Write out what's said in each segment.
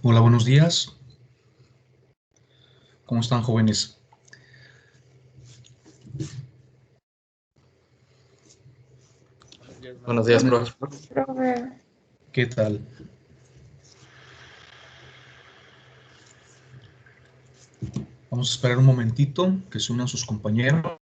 Hola, buenos días. ¿Cómo están, jóvenes? Buenos días, profe. Profe, ¿Qué tal? Vamos a esperar un momentito que se unan sus compañeros.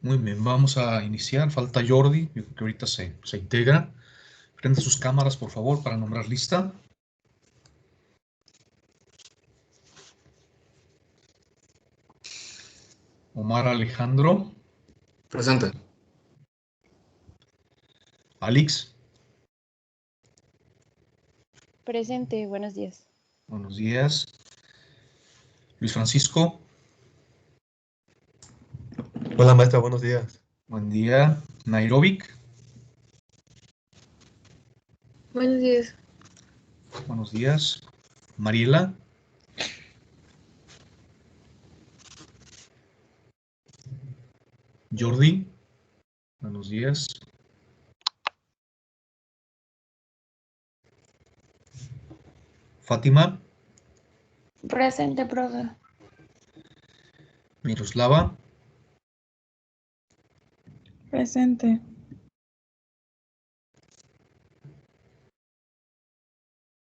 Muy bien, vamos a iniciar. Falta Jordi, yo creo que ahorita se integra. Prende sus cámaras, por favor, para nombrar lista. Omar Alejandro. Presente. Alix. presente, buenos días. Buenos días. Luis Francisco. Hola maestra, buenos días. Buen día. Nairobic. Buenos días. Buenos días. Mariela. Jordi. Buenos días. Fátima. Presente, profe. Miroslava. Presente.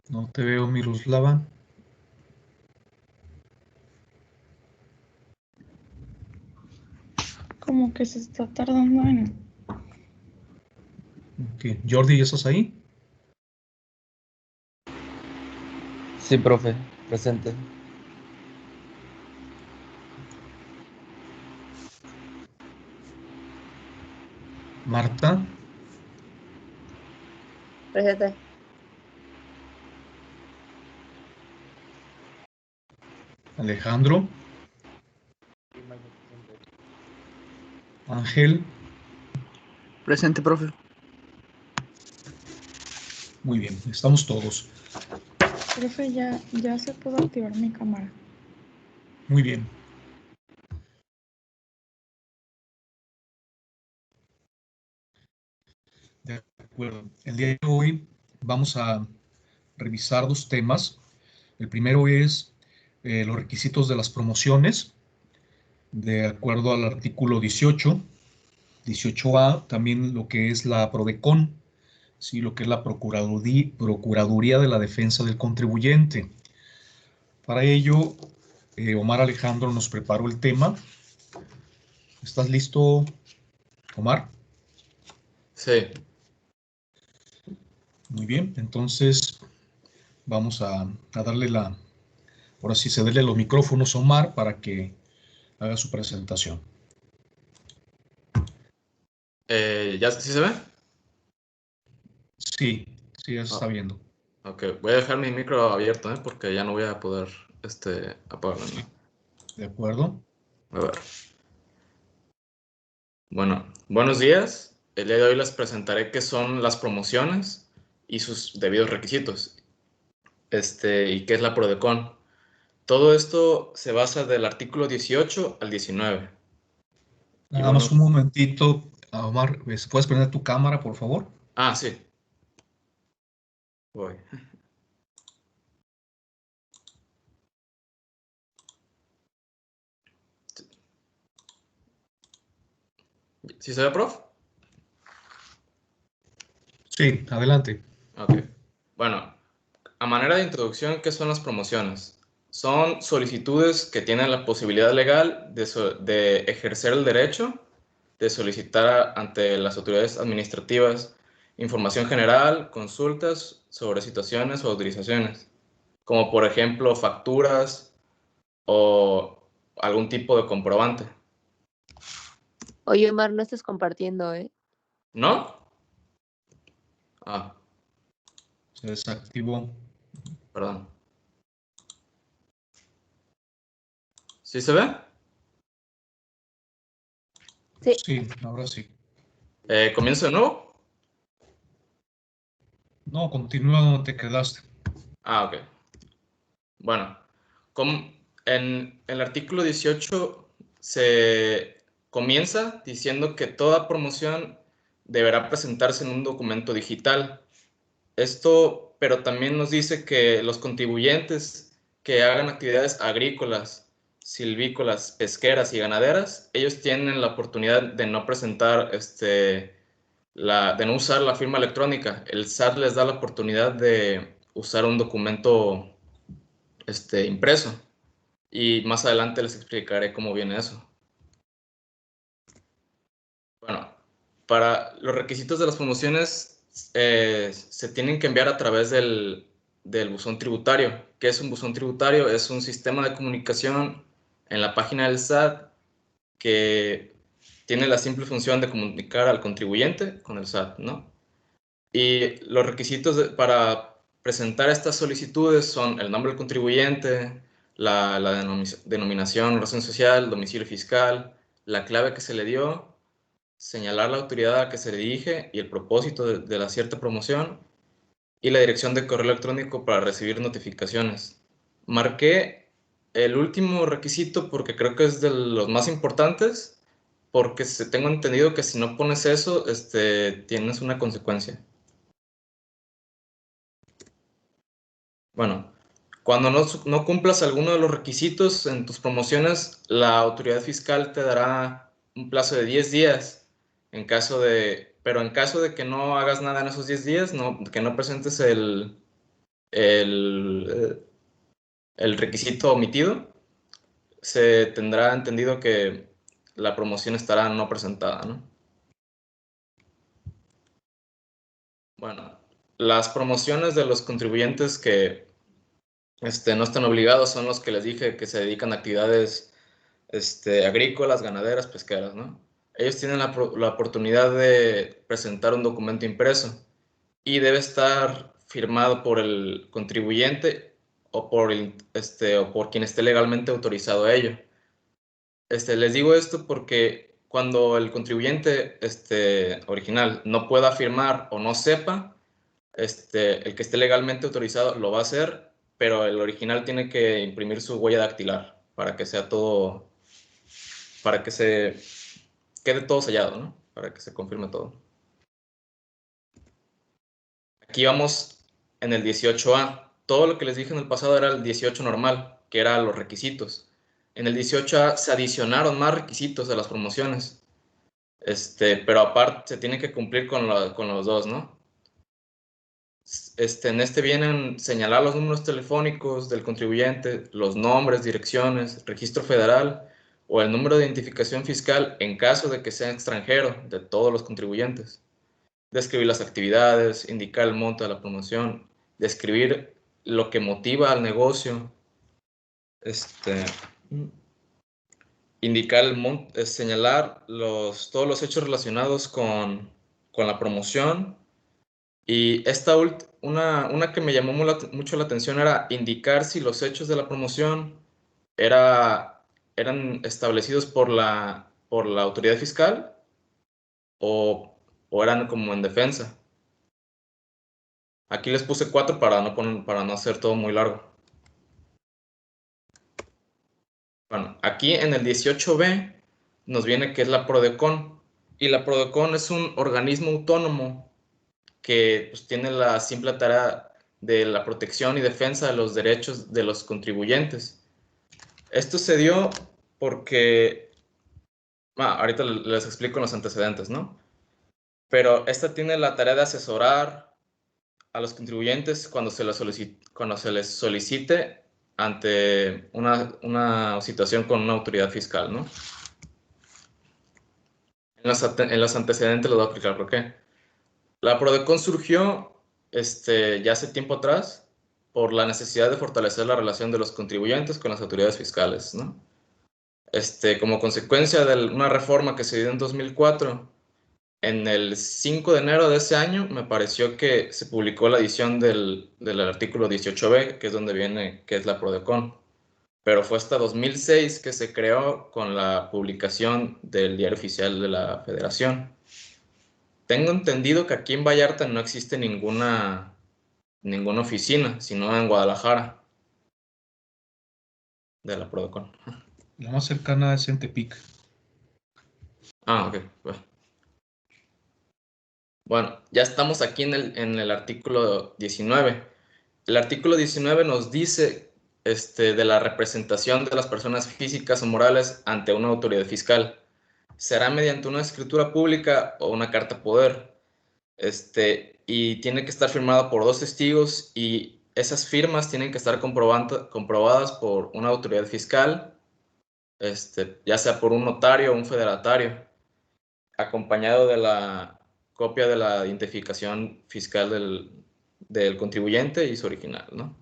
No te veo, Miroslava. Como que se está tardando en... Okay. Jordi, ¿ya estás ahí? Sí, profe, presente. Marta. Presente. Alejandro. Ángel. Presente, profe. Muy bien, estamos todos. Profe, ya se pudo activar mi cámara. Muy bien. De acuerdo. El día de hoy vamos a revisar dos temas. El primero es los requisitos de las promociones, de acuerdo al artículo 18, 18A, también lo que es la PRODECON, ¿sí? Lo que es la Procuraduría de la Defensa del Contribuyente. Para ello, Omar Alejandro nos preparó el tema. ¿Estás listo, Omar? Sí. Muy bien, entonces vamos a darle ahora sí, cederle los micrófonos a Omar para que haga su presentación. ¿Ya sí se ve? Sí, sí, ya se está viendo. Ok, voy a dejar mi micro abierto, porque ya no voy a poder apagarlo, ¿no? ¿De acuerdo? A ver. Bueno, buenos días. El día de hoy les presentaré qué son las promociones y sus debidos requisitos. Y qué es la PRODECON. Todo esto se basa del artículo 18 al 19. Y Nada bueno, más un momentito, Omar, ¿puedes prender tu cámara, por favor? sí. Voy. ¿Sí se ve, prof? Sí, adelante. Ok. Bueno, a manera de introducción, ¿qué son las promociones? Son solicitudes que tienen la posibilidad legal de ejercer el derecho de solicitar ante las autoridades administrativas información general, consultas sobre situaciones o autorizaciones, como por ejemplo facturas o algún tipo de comprobante. Oye, Omar, no estés compartiendo, ¿eh? ¿No? Ah, Se desactivó. perdón. ¿Sí se ve? Sí. Sí, ahora sí. ¿Comienzo de nuevo? No, continúa donde te quedaste. Ah, ok. Bueno, en el artículo 18 se comienza diciendo que toda promoción deberá presentarse en un documento digital. Esto, pero también nos dice que los contribuyentes que hagan actividades agrícolas, silvícolas, pesqueras y ganaderas, ellos tienen la oportunidad de no presentar, de no usar la firma electrónica. El SAT les da la oportunidad de usar un documento, impreso. Y más adelante les explicaré cómo viene eso. Bueno, para los requisitos de las promociones se tienen que enviar a través del buzón tributario. ¿Qué es un buzón tributario? Es un sistema de comunicación en la página del SAT que tiene la simple función de comunicar al contribuyente con el SAT, ¿no? Y los requisitos para presentar estas solicitudes son el nombre del contribuyente, la denominación, razón social, domicilio fiscal, la clave que se le dio, señalar la autoridad a la que se dirige y el propósito de la cierta promoción, y la dirección de correo electrónico para recibir notificaciones. Marqué el último requisito porque creo que es de los más importantes, porque tengo entendido que si no pones eso, tienes una consecuencia. Bueno, cuando no cumplas alguno de los requisitos en tus promociones, la autoridad fiscal te dará un plazo de 10 días. Pero en caso de que no hagas nada en esos 10 días, que no presentes el, el requisito omitido, se tendrá entendido que la promoción estará no presentada, ¿no? Bueno, las promociones de los contribuyentes que no están obligados son los que les dije que se dedican a actividades agrícolas, ganaderas, pesqueras, ¿no? Ellos tienen la oportunidad de presentar un documento impreso y debe estar firmado por el contribuyente o por quien esté legalmente autorizado a ello. Les digo esto porque cuando el contribuyente original no pueda firmar o no sepa, el que esté legalmente autorizado lo va a hacer, pero el original tiene que imprimir su huella dactilar para que sea todo, para que se quede todo sellado, ¿no? Para que se confirme todo. Aquí vamos en el 18A. Todo lo que les dije en el pasado era el 18 normal, que eran los requisitos. En el 18A se adicionaron más requisitos de las promociones. Pero aparte se tiene que cumplir con los dos, ¿no? En vienen señalar los números telefónicos del contribuyente, los nombres, direcciones, registro federal o el número de identificación fiscal en caso de que sea extranjero de todos los contribuyentes. Describir las actividades, indicar el monto de la promoción, describir lo que motiva al negocio, indicar señalar todos los hechos relacionados con la promoción. Y una que me llamó mucho la atención era indicar si los hechos de la promoción eran establecidos por la autoridad fiscal o eran como en defensa. Aquí les puse 4 para no hacer todo muy largo. Bueno, aquí en el 18B nos viene que es la PRODECON. Y la PRODECON es un organismo autónomo que pues, tiene la simple tarea de la protección y defensa de los derechos de los contribuyentes. Esto se dio porque, ahorita les explico los antecedentes, ¿no? Pero esta tiene la tarea de asesorar a los contribuyentes cuando se les solicite ante una situación con una autoridad fiscal, ¿no? En los antecedentes les voy a explicar por qué. La PRODECON surgió ya hace tiempo atrás por la necesidad de fortalecer la relación de los contribuyentes con las autoridades fiscales, ¿no? Como consecuencia de una reforma que se dio en 2004, en el 5 de enero de ese año me pareció que se publicó la edición del artículo 18b, que es donde viene, que es la PRODECON. Pero fue hasta 2006 que se creó con la publicación del Diario Oficial de la Federación. Tengo entendido que aquí en Vallarta no existe ninguna oficina, sino en Guadalajara, de la PRODECON. La más cercana es en Tepic. Ah, ok. Bueno, ya estamos aquí en el artículo 19. El artículo 19 nos dice de la representación de las personas físicas o morales ante una autoridad fiscal. Será mediante una escritura pública o una carta poder. Y tiene que estar firmada por 2 testigos y esas firmas tienen que estar comprobadas por una autoridad fiscal, ya sea por un notario o un federatario, acompañado de la copia de la identificación fiscal del contribuyente y su original, ¿no?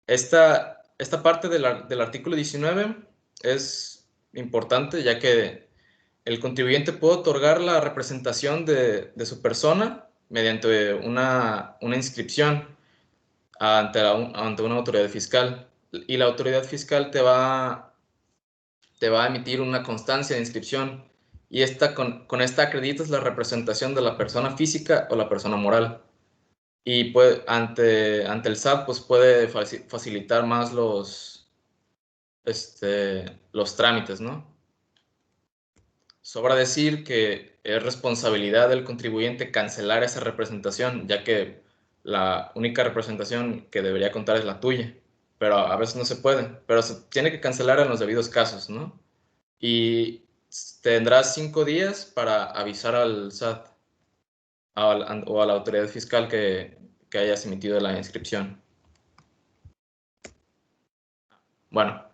Esta parte del artículo 19 es importante, ya que el contribuyente puede otorgar la representación de su persona mediante una inscripción ante una autoridad fiscal. Y la autoridad fiscal te va a emitir una constancia de inscripción. Y con esta acreditas la representación de la persona física o la persona moral. Y ante el SAT pues puede facilitar más los trámites, ¿no? Sobra decir que es responsabilidad del contribuyente cancelar esa representación, ya que la única representación que debería contar es la tuya, pero a veces no se puede, pero se tiene que cancelar en los debidos casos, ¿no? Y tendrás 5 días para avisar al SAT o a la autoridad fiscal que hayas emitido la inscripción. Bueno,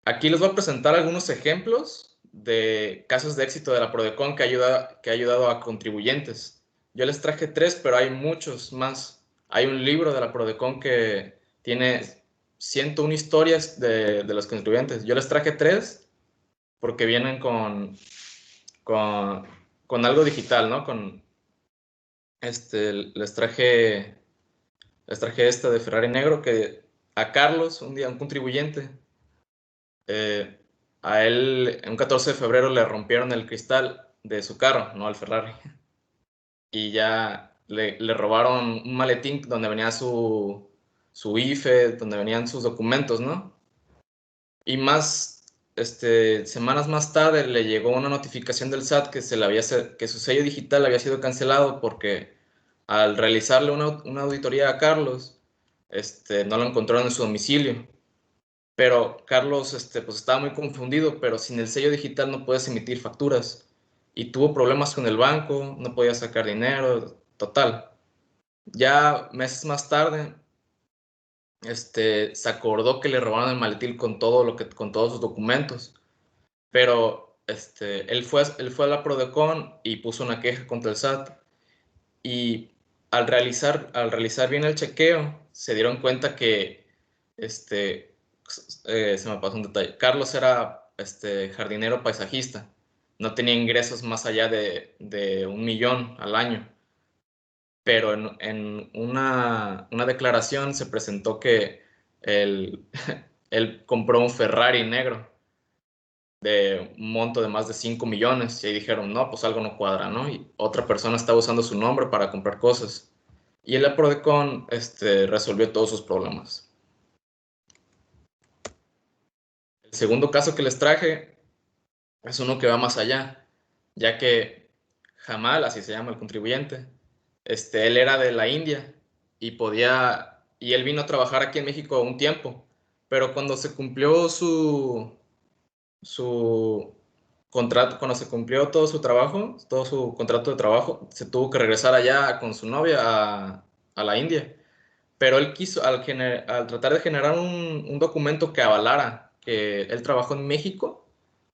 aquí les voy a presentar algunos ejemplos de casos de éxito de la PRODECON que ha ayudado a contribuyentes. Yo les traje 3, pero hay muchos más. Hay un libro de la PRODECON que tiene 101 historias de los contribuyentes. Yo les traje 3 porque vienen con algo digital, ¿no? Les traje esta de Ferrari negro, que a Carlos, un día, un contribuyente, a él, un 14 de febrero, le rompieron el cristal de su carro, no al Ferrari. Y ya le robaron un maletín donde venía su IFE, donde venían sus documentos, ¿no? Y semanas más tarde le llegó una notificación del SAT que su sello digital había sido cancelado porque al realizarle una auditoría a Carlos, no lo encontraron en su domicilio. Pero Carlos pues estaba muy confundido, pero sin el sello digital no puedes emitir facturas. Y tuvo problemas con el banco, no podía sacar dinero, total. Ya meses más tarde, se acordó que le robaron el maletín con todos sus documentos. Pero él fue a la PRODECON y puso una queja contra el SAT. Y al realizar bien el chequeo, se dieron cuenta que se me pasó un detalle. Carlos era jardinero paisajista. No tenía ingresos más allá de 1 millón al año. Pero en una declaración se presentó que él compró un Ferrari negro de un monto de más de 5 millones. Y ahí dijeron, no, pues algo no cuadra, ¿no? Y otra persona estaba usando su nombre para comprar cosas. Y el PRODECON resolvió todos sus problemas. El segundo caso que les traje es uno que va más allá, ya que Jamal, así se llama el contribuyente, él era de la India y él vino a trabajar aquí en México un tiempo, pero cuando se cumplió su contrato, cuando se cumplió todo su contrato de trabajo, se tuvo que regresar allá con su novia a la India. pero él quiso, al tratar de generar un documento que avalara que él trabajó en México,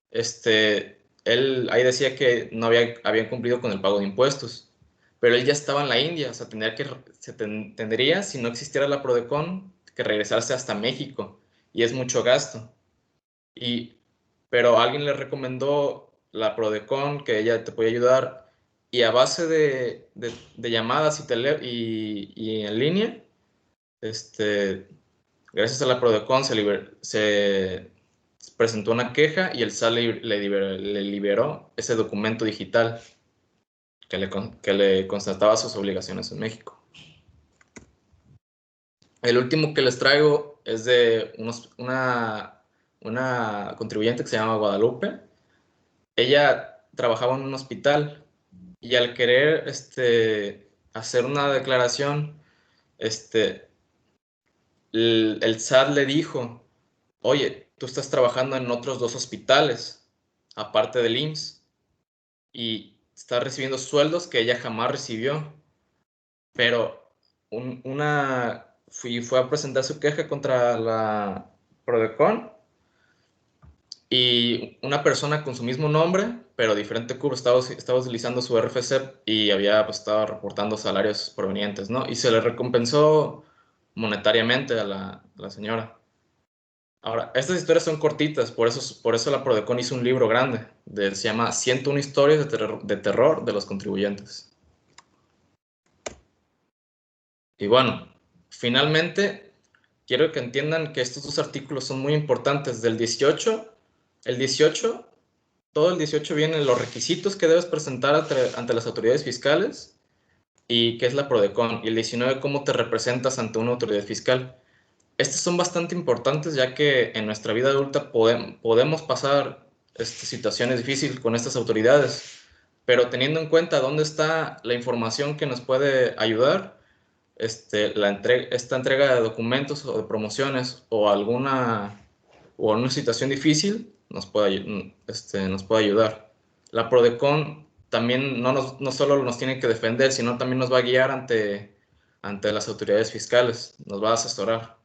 él ahí decía que no habían cumplido con el pago de impuestos, pero él ya estaba en la India, o sea, tendría, si no existiera la Prodecon, que regresarse hasta México, y es mucho gasto. Pero alguien le recomendó la Prodecon, que ella te podía ayudar, y a base de llamadas y en línea, gracias a la Prodecon se presentó una queja y el SAT le liberó ese documento digital que le constataba sus obligaciones en México. El último que les traigo es de una contribuyente que se llama Guadalupe. Ella trabajaba en un hospital y al querer hacer una declaración, el SAT le dijo: oye, tú estás trabajando en otros 2 hospitales, aparte del IMSS, y estás recibiendo sueldos que ella jamás recibió. Pero fue a presentar su queja contra la Prodecon, y una persona con su mismo nombre, pero diferente CURP, estaba utilizando su RFC y había estado reportando salarios provenientes, ¿no? Y se le recompensó monetariamente a la señora. Ahora, estas historias son cortitas, por eso la Prodecon hizo un libro grande, se llama 101 historias de terror de los contribuyentes. Y bueno, finalmente, quiero que entiendan que estos 2 artículos son muy importantes. Todo el 18 vienen los requisitos que debes presentar ante las autoridades fiscales y qué es la Prodecon. Y el 19, cómo te representas ante una autoridad fiscal. Estos son bastante importantes, ya que en nuestra vida adulta podemos pasar situaciones difíciles con estas autoridades, pero teniendo en cuenta dónde está la información que nos puede ayudar, esta entrega de documentos o de promociones o alguna situación difícil nos puede ayudar. La Prodecon también no solo nos tiene que defender, sino también nos va a guiar ante las autoridades fiscales, nos va a asesorar,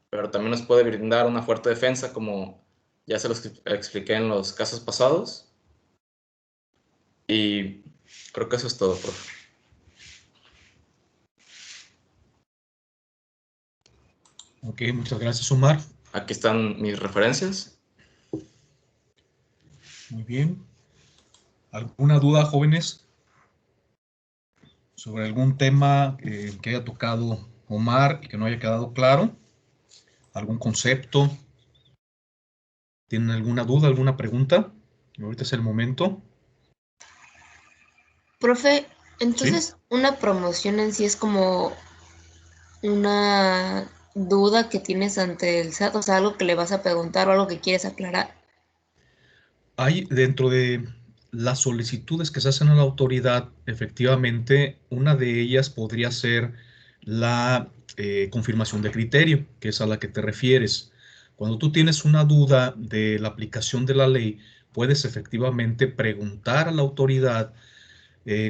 pero también nos puede brindar una fuerte defensa, como ya se los expliqué en los casos pasados. Y creo que eso es todo, profe. Ok, muchas gracias, Omar. Aquí están mis referencias. Muy bien. ¿Alguna duda, jóvenes, sobre algún tema que haya tocado Omar y que no haya quedado claro? ¿Algún concepto? ¿Tienen alguna duda, alguna pregunta? Ahorita es el momento. Profe, entonces una promoción en sí es como una duda que tienes ante el SAT, o sea, algo que le vas a preguntar o algo que quieres aclarar. Hay dentro de las solicitudes que se hacen a la autoridad, efectivamente, una de ellas podría ser la confirmación de criterio, que es a la que te refieres. Cuando tú tienes una duda de la aplicación de la ley, puedes efectivamente preguntar a la autoridad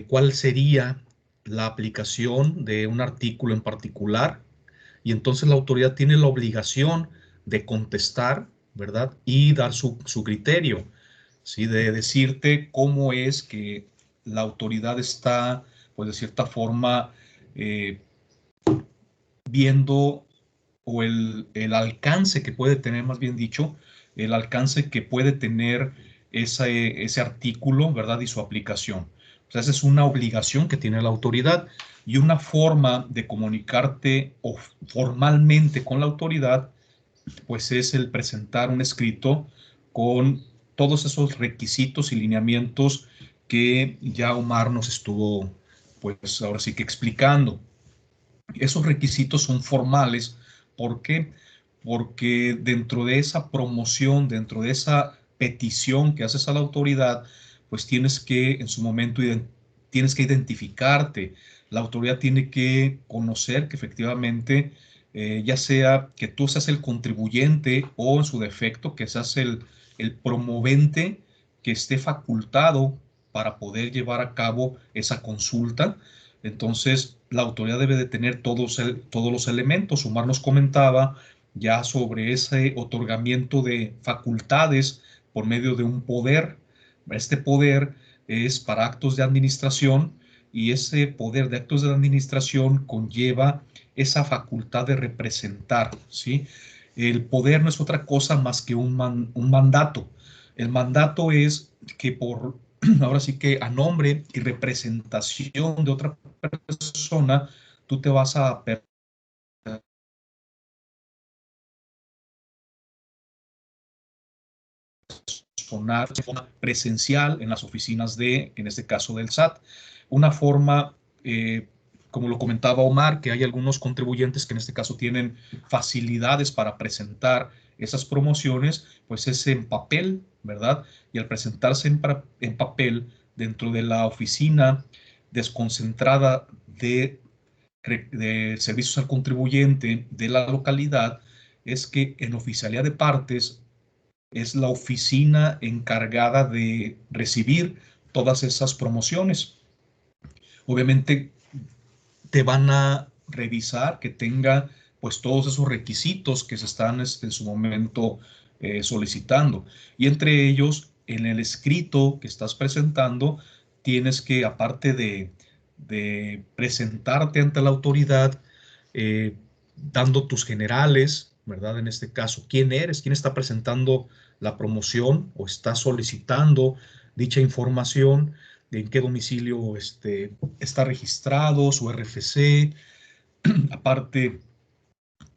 cuál sería la aplicación de un artículo en particular, y entonces la autoridad tiene la obligación de contestar, ¿verdad? Y dar su criterio, ¿sí? De decirte cómo es que la autoridad está, pues de cierta forma, viendo, o el alcance que puede tener, más bien dicho, el alcance que puede tener ese artículo, ¿verdad? Y su aplicación. O sea, esa es una obligación que tiene la autoridad, y una forma de comunicarte formalmente con la autoridad, pues es el presentar un escrito con todos esos requisitos y lineamientos que ya Omar nos estuvo, pues ahora sí que explicando. Esos requisitos son formales. ¿Por qué? Porque dentro de esa promoción, dentro de esa petición que haces a la autoridad, pues tienes que, en su momento, tienes que identificarte. La autoridad tiene que conocer que efectivamente, ya sea que tú seas el contribuyente o, en su defecto, que seas el promovente que esté facultado para poder llevar a cabo esa consulta, Entonces, la autoridad debe de tener todos los elementos. Omar nos comentaba ya sobre ese otorgamiento de facultades por medio de un poder. Este poder es para actos de administración y ese poder de actos de administración conlleva esa facultad de representar, ¿sí? El poder no es otra cosa más que un mandato. El mandato es que ahora sí que a nombre y representación de otra persona, tú te vas a personar de forma presencial en las oficinas en este caso del SAT. Una forma, como lo comentaba Omar, que hay algunos contribuyentes que en este caso tienen facilidades para presentar esas promociones, pues es en papel, ¿verdad? Y al presentarse en papel dentro de la oficina desconcentrada de servicios al contribuyente de la localidad, es que en oficialía de partes es la oficina encargada de recibir todas esas promociones. Obviamente te van a revisar que tenga pues todos esos requisitos que se están en su momento solicitando. Y entre ellos, en el escrito que estás presentando, tienes que, aparte de presentarte ante la autoridad, dando tus generales, ¿verdad? En este caso, ¿quién eres? ¿Quién está presentando la promoción o está solicitando dicha información? ¿De en qué domicilio está registrado, su RFC? Aparte,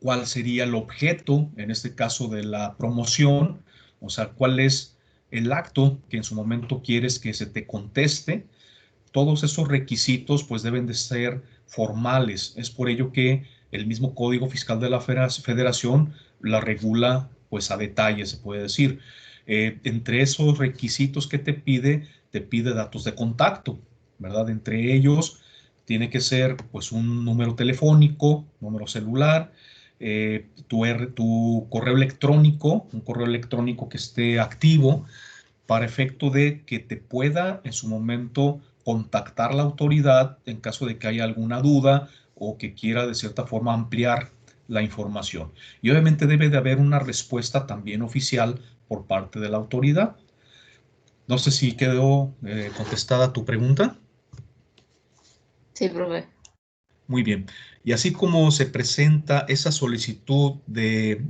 ¿cuál sería el objeto, en este caso, de la promoción? O sea, ¿cuál es el acto que en su momento quieres que se te conteste? Todos esos requisitos pues deben de ser formales. Es por ello que el mismo Código Fiscal de la Federación la regula pues a detalle, se puede decir. Entre esos requisitos que te pide datos de contacto, ¿verdad? Entre ellos tiene que ser pues un número telefónico, número celular, tu correo electrónico, un correo electrónico que esté activo, para efecto de que te pueda en su momento contactar la autoridad en caso de que haya alguna duda o que quiera de cierta forma ampliar la información. Y obviamente debe de haber una respuesta también oficial por parte de la autoridad. No sé si quedó contestada tu pregunta. Sí, profe. Muy bien. Y así como se presenta esa solicitud de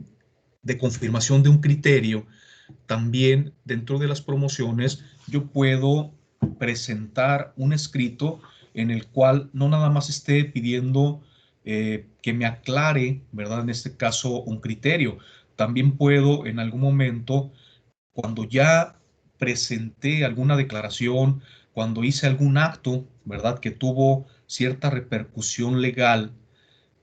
confirmación de un criterio, también dentro de las promociones yo puedo presentar un escrito en el cual no nada más esté pidiendo que me aclare, ¿verdad? En este caso, un criterio. También puedo en algún momento, cuando ya presenté alguna declaración, cuando hice algún acto, ¿verdad? Que tuvo cierta repercusión legal,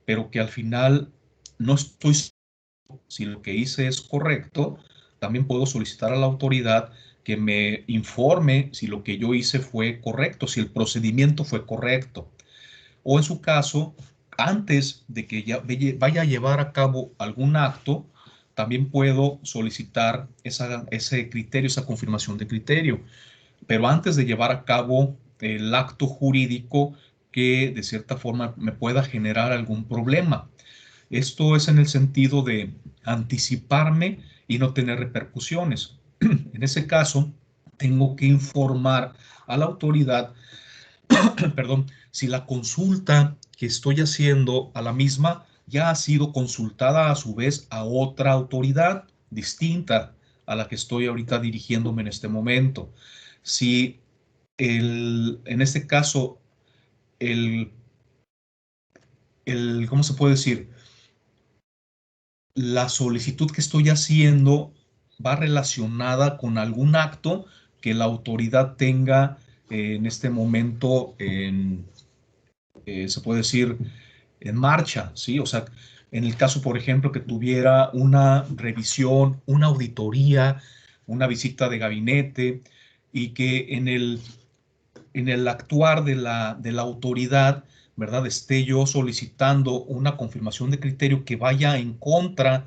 pero que al final no estoy seguro si lo que hice es correcto, también puedo solicitar a la autoridad que me informe si lo que yo hice fue correcto, si el procedimiento fue correcto. O en su caso, antes de que ya vaya a llevar a cabo algún acto, también puedo solicitar ese criterio, esa confirmación de criterio. Pero antes de llevar a cabo el acto jurídico que de cierta forma me pueda generar algún problema. Esto es en el sentido de anticiparme y no tener repercusiones. En ese caso, tengo que informar a la autoridad, perdón, si la consulta que estoy haciendo a la misma ya ha sido consultada a su vez a otra autoridad distinta a la que estoy ahorita dirigiéndome en este momento. Si en este caso, ¿cómo se puede decir? La solicitud que estoy haciendo va relacionada con algún acto que la autoridad tenga en este momento, se puede decir, en marcha, ¿sí? O sea, en el caso, por ejemplo, que tuviera una revisión, una auditoría, una visita de gabinete y que en el actuar de la autoridad, ¿verdad? Esté yo solicitando una confirmación de criterio que vaya en contra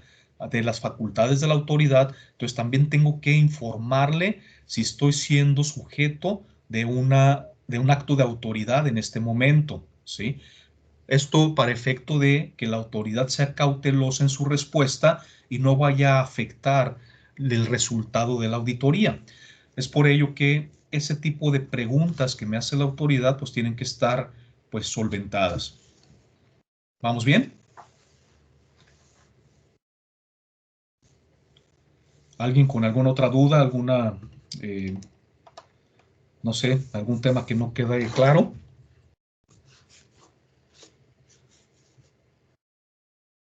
de las facultades de la autoridad, entonces también tengo que informarle si estoy siendo sujeto de un acto de autoridad en este momento, ¿sí? Esto para efecto de que la autoridad sea cautelosa en su respuesta y no vaya a afectar el resultado de la auditoría. Es por ello que ese tipo de preguntas que me hace la autoridad pues tienen que estar pues solventadas. ¿Vamos bien? ¿Alguien con alguna otra duda, alguna, no sé, algún tema que no quede claro?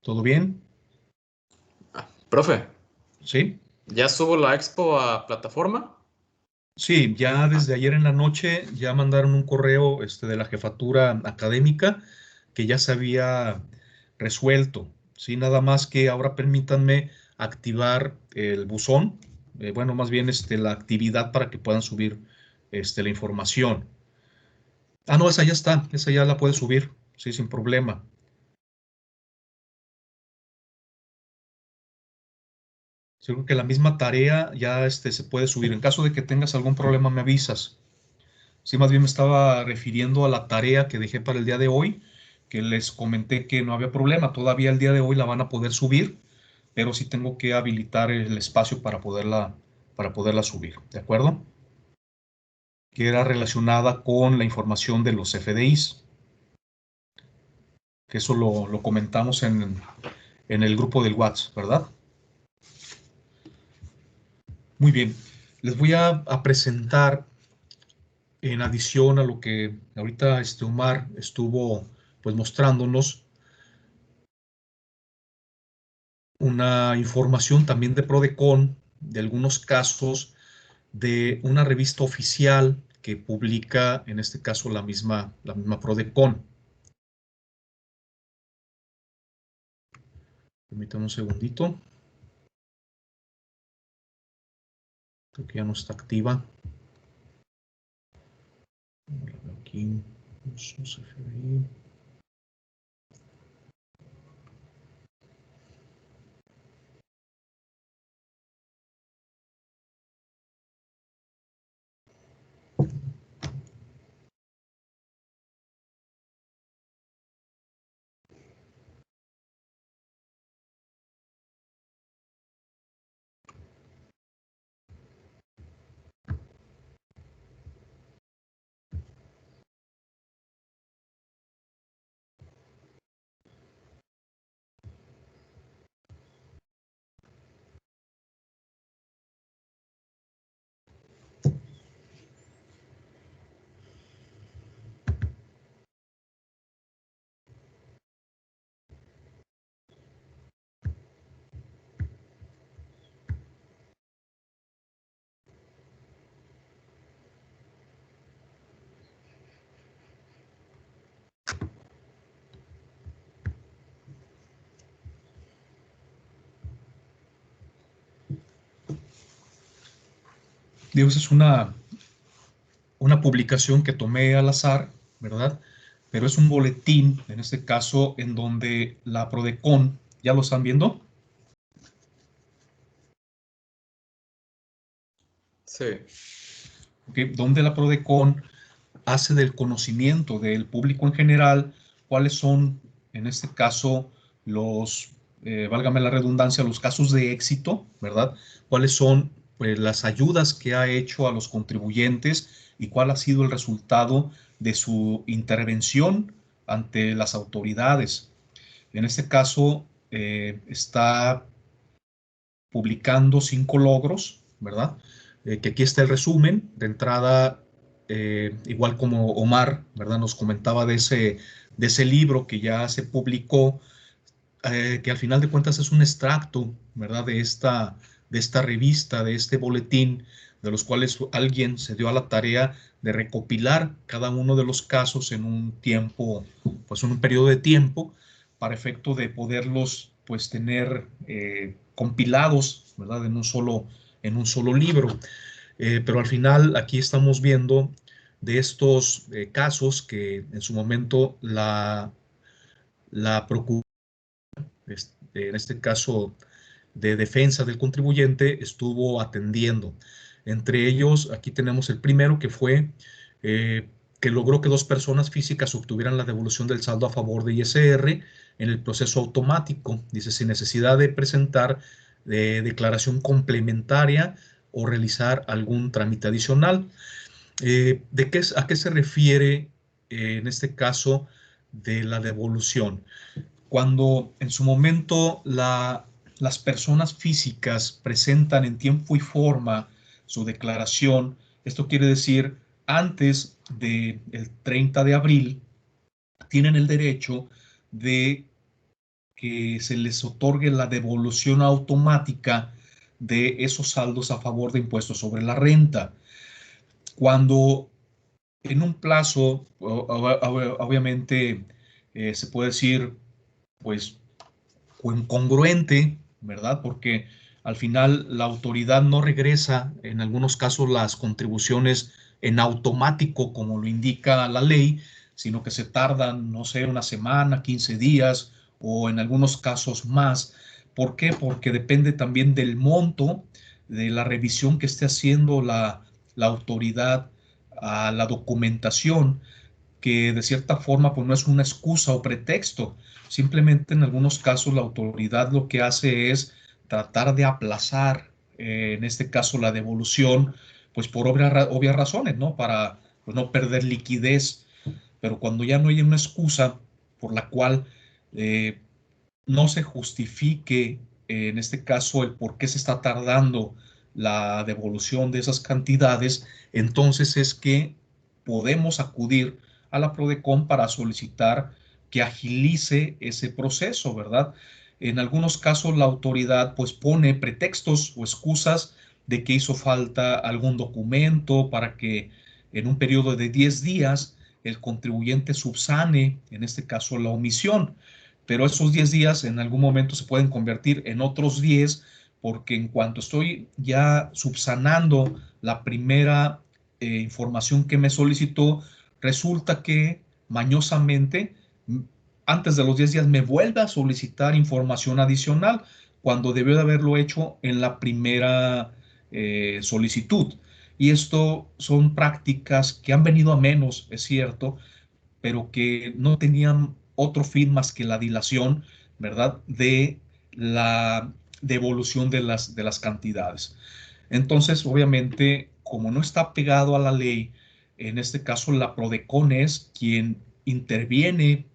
¿Todo bien? Profe, ¿Sí? ¿ya subo la expo a plataforma? Sí, ya desde ayer en la noche ya mandaron un correo de la jefatura académica que ya se había resuelto. Sí, nada más que ahora permítanme activar el buzón, bueno, más bien la actividad para que puedan subir la información. Ah, no, esa ya está, esa ya la puede subir, sí, sin problema. Yo creo que la misma tarea ya se puede subir. En caso de que tengas algún problema, me avisas. Sí, más bien me estaba refiriendo a la tarea que dejé para el día de hoy, que les comenté que no había problema. Todavía el día de hoy la van a poder subir, pero sí tengo que habilitar el espacio para poderla subir, ¿de acuerdo? Que era relacionada con la información de los FDIs, que eso lo comentamos en el grupo del WhatsApp, ¿verdad? Muy bien, les voy a presentar, en adición a lo que ahorita Omar estuvo pues mostrándonos, una información también de Prodecon, de algunos casos de una revista oficial que publica, en este caso, la misma Prodecon. Permítanme un segundito. Creo que ya no está activa. Aquí, usos FBI. Digo, esa es una publicación que tomé al azar, ¿verdad? Pero es un boletín, en este caso, en donde la Prodecon, ¿ya lo están viendo? Sí. ¿Okay? Donde la Prodecon hace del conocimiento del público en general cuáles son, en este caso, válgame la redundancia, los casos de éxito, ¿verdad? Cuáles son pues, las ayudas que ha hecho a los contribuyentes y cuál ha sido el resultado de su intervención ante las autoridades. En este caso, está publicando 5 logros, ¿verdad? Que aquí está el resumen. De entrada, igual como Omar, ¿verdad? Nos comentaba de ese libro que ya se publicó, que al final de cuentas es un extracto, ¿verdad? De esta revista, de este boletín, de los cuales alguien se dio a la tarea de recopilar cada uno de los casos en un tiempo, pues en un periodo de tiempo, para efecto de poderlos, pues, tener compilados, ¿verdad? En un solo libro. Pero al final aquí estamos viendo de estos casos que en su momento la Procuraduría, en este caso de defensa del contribuyente, estuvo atendiendo. Entre ellos, aquí tenemos el primero que fue que logró que dos personas físicas obtuvieran la devolución del saldo a favor de ISR en el proceso automático, dice, sin necesidad de presentar declaración complementaria o realizar algún trámite adicional. ¿A qué se refiere en este caso de la devolución? Cuando en su momento las personas físicas presentan en tiempo y forma su declaración, esto quiere decir antes del 30 de abril, tienen el derecho de que se les otorgue la devolución automática de esos saldos a favor de impuestos sobre la renta. Cuando en un plazo, obviamente, se puede decir, pues, congruente, ¿verdad? Porque al final la autoridad no regresa, en algunos casos, las contribuciones en automático, como lo indica la ley, sino que se tardan, no sé, una semana, 15 días o en algunos casos más. ¿Por qué? Porque depende también del monto de la revisión que esté haciendo la autoridad a la documentación, que de cierta forma pues no es una excusa o pretexto. Simplemente en algunos casos la autoridad lo que hace es tratar de aplazar, en este caso la devolución, pues por obvias razones, ¿no? Para pues, no perder liquidez. Pero cuando ya no hay una excusa por la cual eh, no se justifique, en este caso, el por qué se está tardando la devolución de esas cantidades, entonces es que podemos acudir a la PRODECON para solicitar que agilice ese proceso, ¿verdad? En algunos casos la autoridad pues pone pretextos o excusas de que hizo falta algún documento para que en un periodo de 10 días el contribuyente subsane, en este caso, la omisión. Pero esos 10 días en algún momento se pueden convertir en otros 10, porque en cuanto estoy ya subsanando la primera información que me solicitó, resulta que mañosamente antes de los 10 días me vuelve a solicitar información adicional cuando debió de haberlo hecho en la primera solicitud. Y esto son prácticas que han venido a menos, es cierto, pero que no tenían otro fin más que la dilación, ¿verdad?, de la devolución de las cantidades. Entonces, obviamente, como no está pegado a la ley, en este caso la PRODECON es quien interviene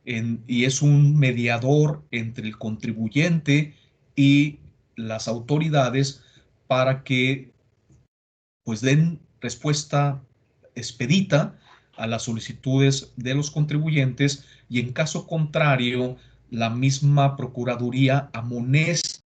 y es un mediador entre el contribuyente y las autoridades para que pues den respuesta expedita a las solicitudes de los contribuyentes y en caso contrario, la misma Procuraduría amonesta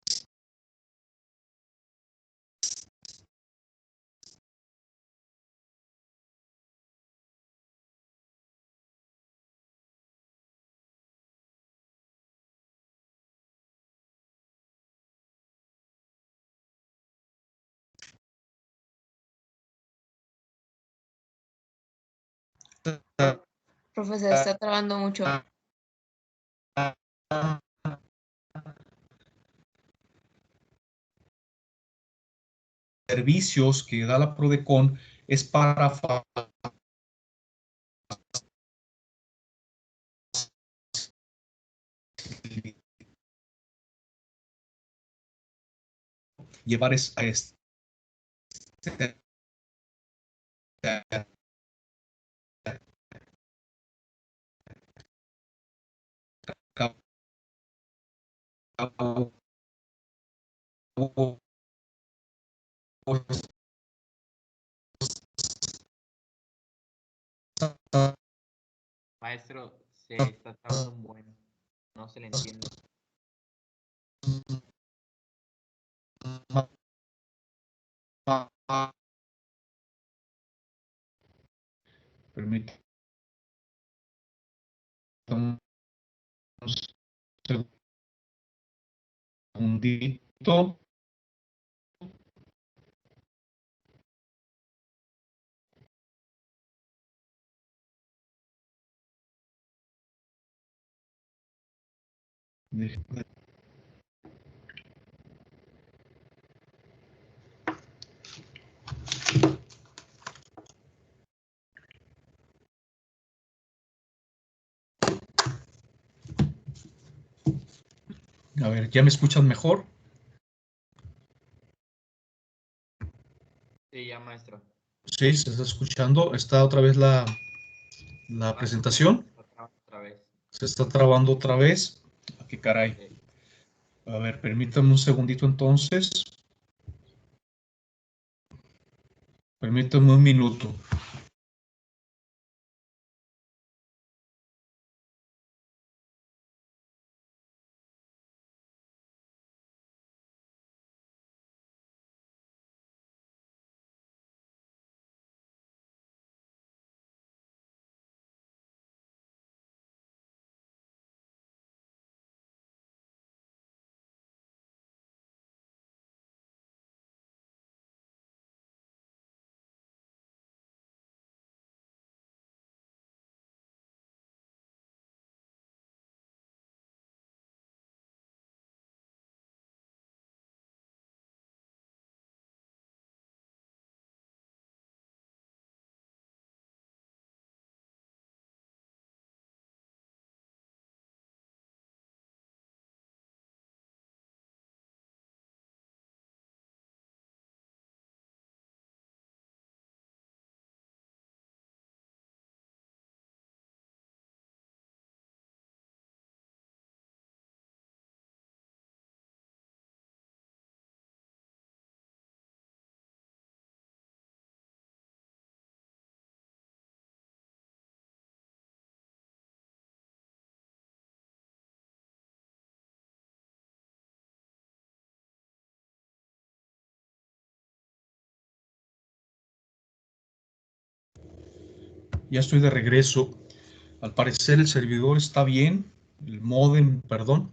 Profe, se está trabando mucho. servicios que da la PRODECON es para llevar a este cabo Maestro, se está trabando un buen. No se le entiende. Permítame un segundito. A ver, ¿ya me escuchan mejor? Sí, ya, maestro. Sí, se está escuchando. Está otra vez la presentación. Otra vez. Se está trabando otra vez. ¿A qué caray? Sí. A ver, permítanme un segundito entonces. Permítanme un minuto. Ya estoy de regreso. Al parecer el servidor está bien. El módem, perdón.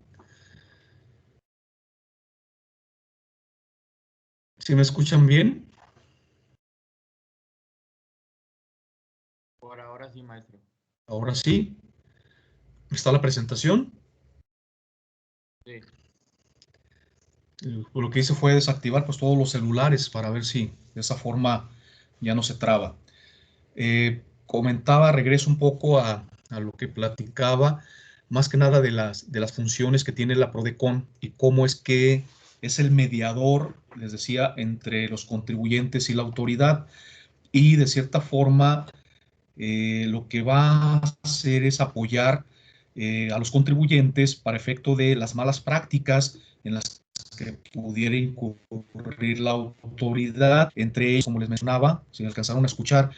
¿Sí me escuchan bien? Por ahora sí, maestro. Ahora sí. ¿Está la presentación? Sí. Lo que hice fue desactivar pues todos los celulares para ver si de esa forma ya no se traba. Comentaba, regreso un poco a lo que platicaba, más que nada de las funciones que tiene la PRODECON y cómo es que es el mediador, les decía, entre los contribuyentes y la autoridad. Y de cierta forma, lo que va a hacer es apoyar a los contribuyentes para efecto de las malas prácticas en las que pudiera incurrir la autoridad, entre ellos, como les mencionaba, si alcanzaron a escuchar,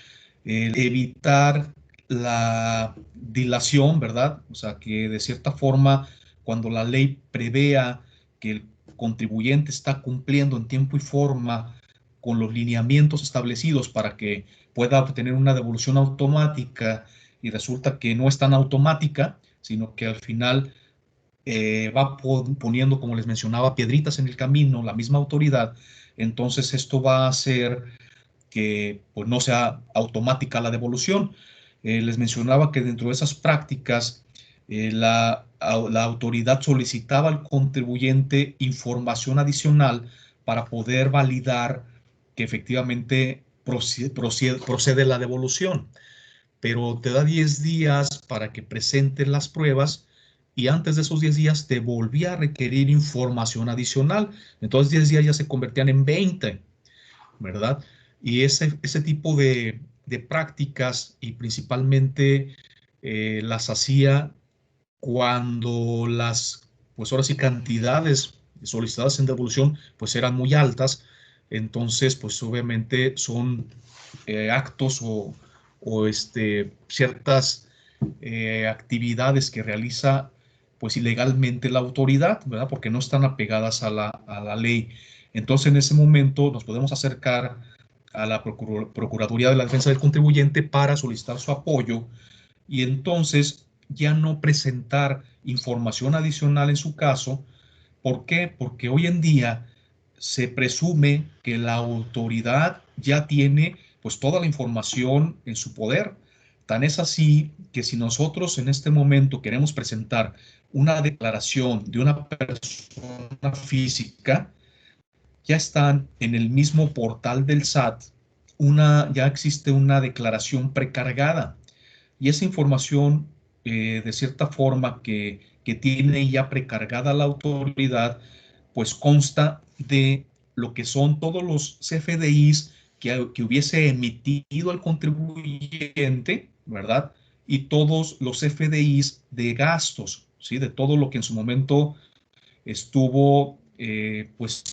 evitar la dilación, ¿verdad? O sea, que de cierta forma, cuando la ley prevea que el contribuyente está cumpliendo en tiempo y forma con los lineamientos establecidos para que pueda obtener una devolución automática y resulta que no es tan automática, sino que al final va poniendo, como les mencionaba, piedritas en el camino, la misma autoridad, entonces esto va a hacer que pues, no sea automática la devolución. Les mencionaba que dentro de esas prácticas, la autoridad solicitaba al contribuyente información adicional para poder validar que efectivamente procede la devolución, pero te da 10 días para que presentes las pruebas y antes de esos 10 días te volvía a requerir información adicional. Entonces 10 días ya se convertían en 20, ¿verdad? Y ese tipo de prácticas y principalmente las hacía cuando las, pues ahora sí, cantidades solicitadas en devolución pues eran muy altas, entonces pues obviamente son actos o ciertas actividades que realiza pues ilegalmente la autoridad, ¿verdad? Porque no están apegadas a la ley. Entonces en ese momento nos podemos acercar a la Procuraduría de la Defensa del Contribuyente para solicitar su apoyo y entonces ya no presentar información adicional en su caso. ¿Por qué? Porque hoy en día se presume que la autoridad ya tiene pues toda la información en su poder. Tan es así que si nosotros en este momento queremos presentar una declaración de una persona física, ya están en el mismo portal del SAT, ya existe una declaración precargada y esa información de cierta forma que tiene ya precargada la autoridad, pues consta de lo que son todos los CFDIs que hubiese emitido el contribuyente, ¿verdad? Y todos los CFDIs de gastos, ¿sí? De todo lo que en su momento estuvo, pues,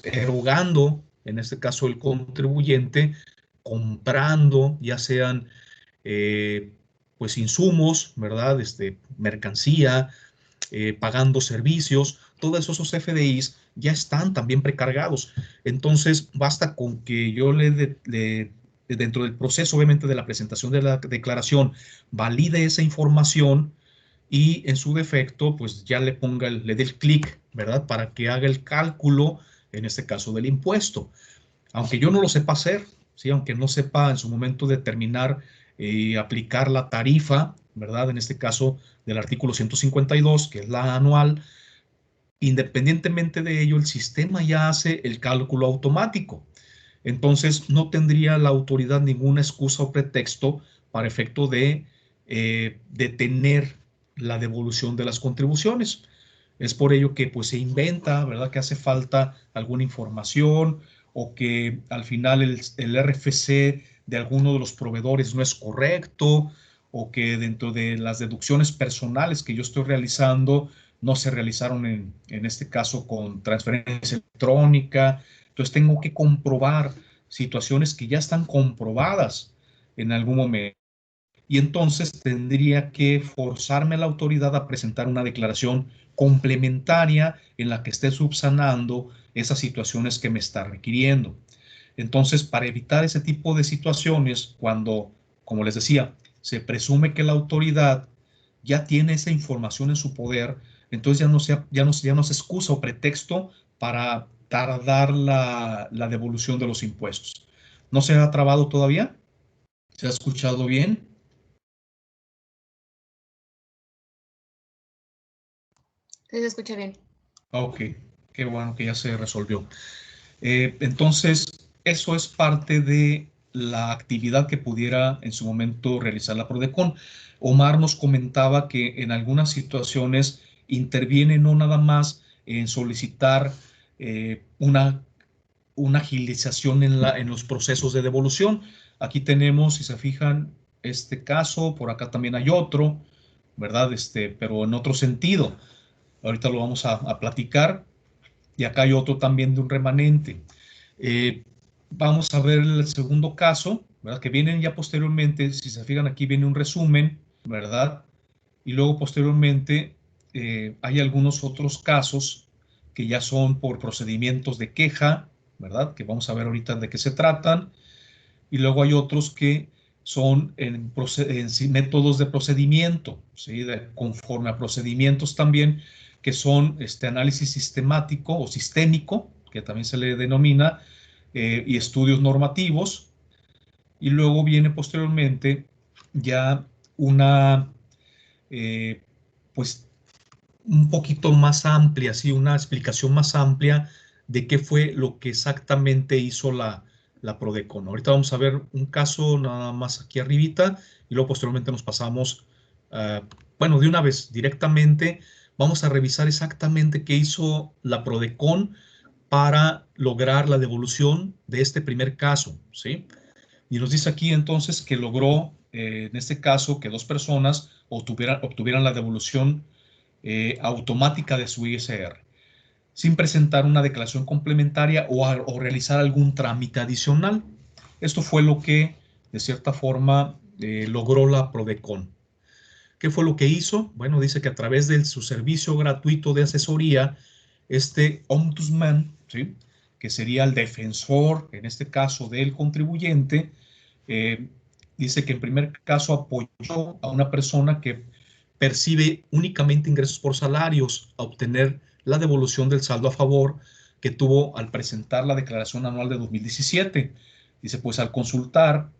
erogando, en este caso el contribuyente, comprando, ya sean, pues, insumos, ¿verdad? Mercancía, pagando servicios, todos esos FDIs ya están también precargados. Entonces, basta con que yo dentro del proceso, obviamente, de la presentación de la declaración, valide esa información y en su defecto, pues ya le dé el clic, ¿verdad? Para que haga el cálculo, en este caso, del impuesto. Aunque yo no lo sepa hacer, ¿sí? Aunque no sepa en su momento determinar y aplicar la tarifa, ¿verdad? En este caso del artículo 152, que es la anual, independientemente de ello, el sistema ya hace el cálculo automático. Entonces, no tendría la autoridad ninguna excusa o pretexto para efecto de detener la devolución de las contribuciones. Es por ello que pues se inventa, ¿verdad? Que hace falta alguna información o que al final el RFC de alguno de los proveedores no es correcto o que dentro de las deducciones personales que yo estoy realizando no se realizaron en este caso con transferencia electrónica. Entonces tengo que comprobar situaciones que ya están comprobadas en algún momento. Y entonces tendría que forzarme a la autoridad a presentar una declaración complementaria en la que esté subsanando esas situaciones que me está requiriendo. Entonces, para evitar ese tipo de situaciones, cuando, como les decía, se presume que la autoridad ya tiene esa información en su poder, entonces ya no se excusa o pretexto para tardar la devolución de los impuestos. ¿No se ha trabado todavía? ¿Se ha escuchado bien? Sí, se escucha bien. Ok, qué bueno que ya se resolvió. Entonces, eso es parte de la actividad que pudiera en su momento realizar la PRODECON. Omar nos comentaba que en algunas situaciones interviene no nada más en solicitar una agilización en los procesos de devolución. Aquí tenemos, si se fijan, este caso, por acá también hay otro, ¿verdad? Pero en otro sentido. Ahorita lo vamos a platicar. Y acá hay otro también de un remanente. Vamos a ver el segundo caso, ¿verdad? Que vienen ya posteriormente, si se fijan aquí viene un resumen, ¿verdad? Y luego posteriormente hay algunos otros casos que ya son por procedimientos de queja, ¿verdad? Que vamos a ver ahorita de qué se tratan. Y luego hay otros que son en métodos de procedimiento, ¿sí? Conforme a procedimientos también, que son análisis sistemático o sistémico, que también se le denomina, y estudios normativos. Y luego viene posteriormente ya una, pues, un poquito más amplia, ¿sí? Una explicación más amplia de qué fue lo que exactamente hizo la PRODECON. Ahorita vamos a ver un caso nada más aquí arribita y luego posteriormente nos pasamos, bueno, de una vez directamente vamos a revisar exactamente qué hizo la PRODECON para lograr la devolución de este primer caso, ¿sí? Y nos dice aquí entonces que logró, en este caso, que dos personas obtuvieran la devolución automática de su ISR, sin presentar una declaración complementaria o realizar algún trámite adicional. Esto fue lo que, de cierta forma, logró la PRODECON. ¿Qué fue lo que hizo? Bueno, dice que a través de su servicio gratuito de asesoría, este ombudsman, ¿sí? Que sería el defensor, en este caso, del contribuyente, eh, dice que en primer caso apoyó a una persona que percibe únicamente ingresos por salarios a obtener la devolución del saldo a favor que tuvo al presentar la declaración anual de 2017. Dice, pues al consultar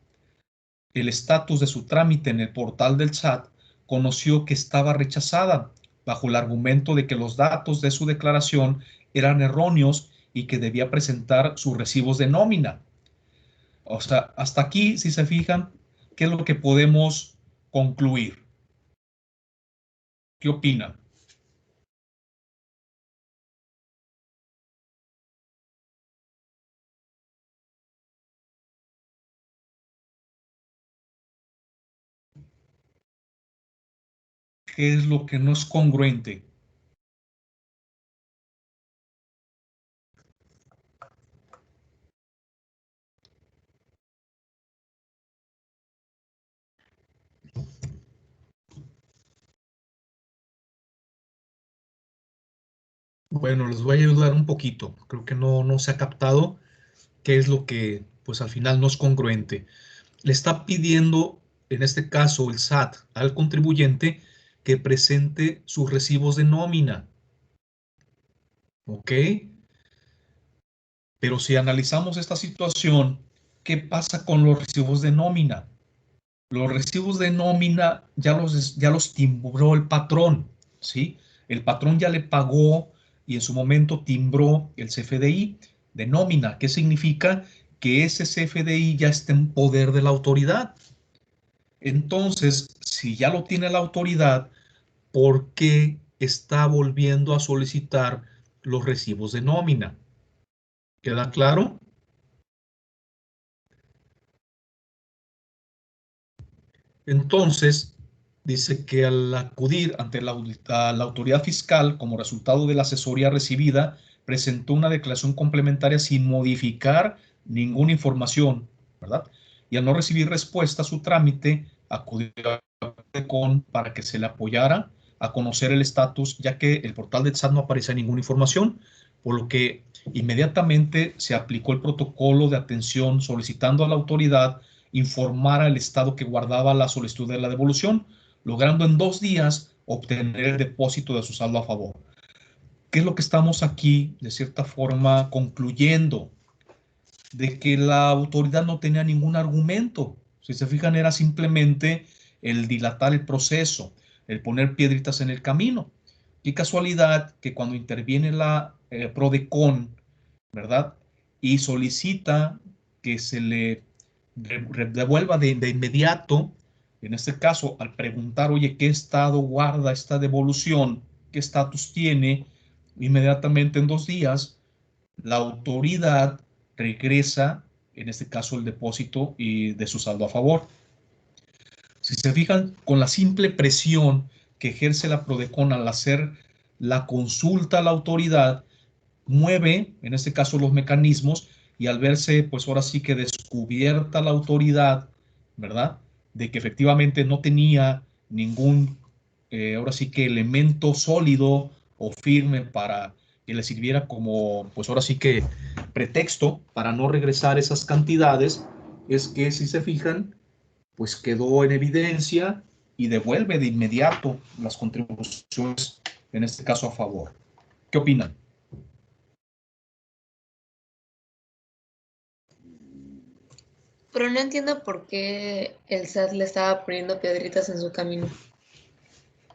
el estatus de su trámite en el portal del SAT, conoció que estaba rechazada bajo el argumento de que los datos de su declaración eran erróneos y que debía presentar sus recibos de nómina. O sea, hasta aquí, si se fijan, ¿qué es lo que podemos concluir? ¿Qué opina? ¿Qué es lo que no es congruente? Bueno, les voy a ayudar un poquito. Creo que no se ha captado qué es lo que, pues al final no es congruente. Le está pidiendo, en este caso, el SAT al contribuyente que presente sus recibos de nómina. ¿Ok? Pero si analizamos esta situación, ¿qué pasa con los recibos de nómina? Los recibos de nómina ya los timbró el patrón, ¿sí? El patrón ya le pagó y en su momento timbró el CFDI de nómina. ¿Qué significa? Que ese CFDI ya está en poder de la autoridad. Entonces, si ya lo tiene la autoridad, ¿por qué está volviendo a solicitar los recibos de nómina? ¿Queda claro? Entonces, dice que al acudir ante la autoridad fiscal como resultado de la asesoría recibida, presentó una declaración complementaria sin modificar ninguna información, ¿verdad? Y al no recibir respuesta a su trámite, acudió a PRODECON para que se le apoyara a conocer el estatus, ya que el portal de SAT no aparecía ninguna información, por lo que inmediatamente se aplicó el protocolo de atención solicitando a la autoridad informar al estado que guardaba la solicitud de la devolución, logrando en 2 días obtener el depósito de su saldo a favor. ¿Qué es lo que estamos aquí, de cierta forma, concluyendo? De que la autoridad no tenía ningún argumento. Si se fijan, era simplemente el dilatar el proceso, el poner piedritas en el camino. Qué casualidad que cuando interviene la PRODECON, ¿verdad? Y solicita que se le devuelva de inmediato, en este caso, al preguntar, oye, ¿qué estado guarda esta devolución? ¿Qué estatus tiene? Inmediatamente en 2 días, la autoridad regresa, en este caso, el depósito y de su saldo a favor. Si se fijan, con la simple presión que ejerce la PRODECON al hacer la consulta a la autoridad, mueve, en este caso, los mecanismos y al verse, pues ahora sí que descubierta la autoridad, ¿verdad? De que efectivamente no tenía ningún, ahora sí que elemento sólido o firme para que le sirviera como, pues ahora sí que pretexto para no regresar esas cantidades, es que si se fijan, pues quedó en evidencia y devuelve de inmediato las contribuciones, en este caso a favor. ¿Qué opinan? Pero no entiendo por qué el SAT le estaba poniendo piedritas en su camino.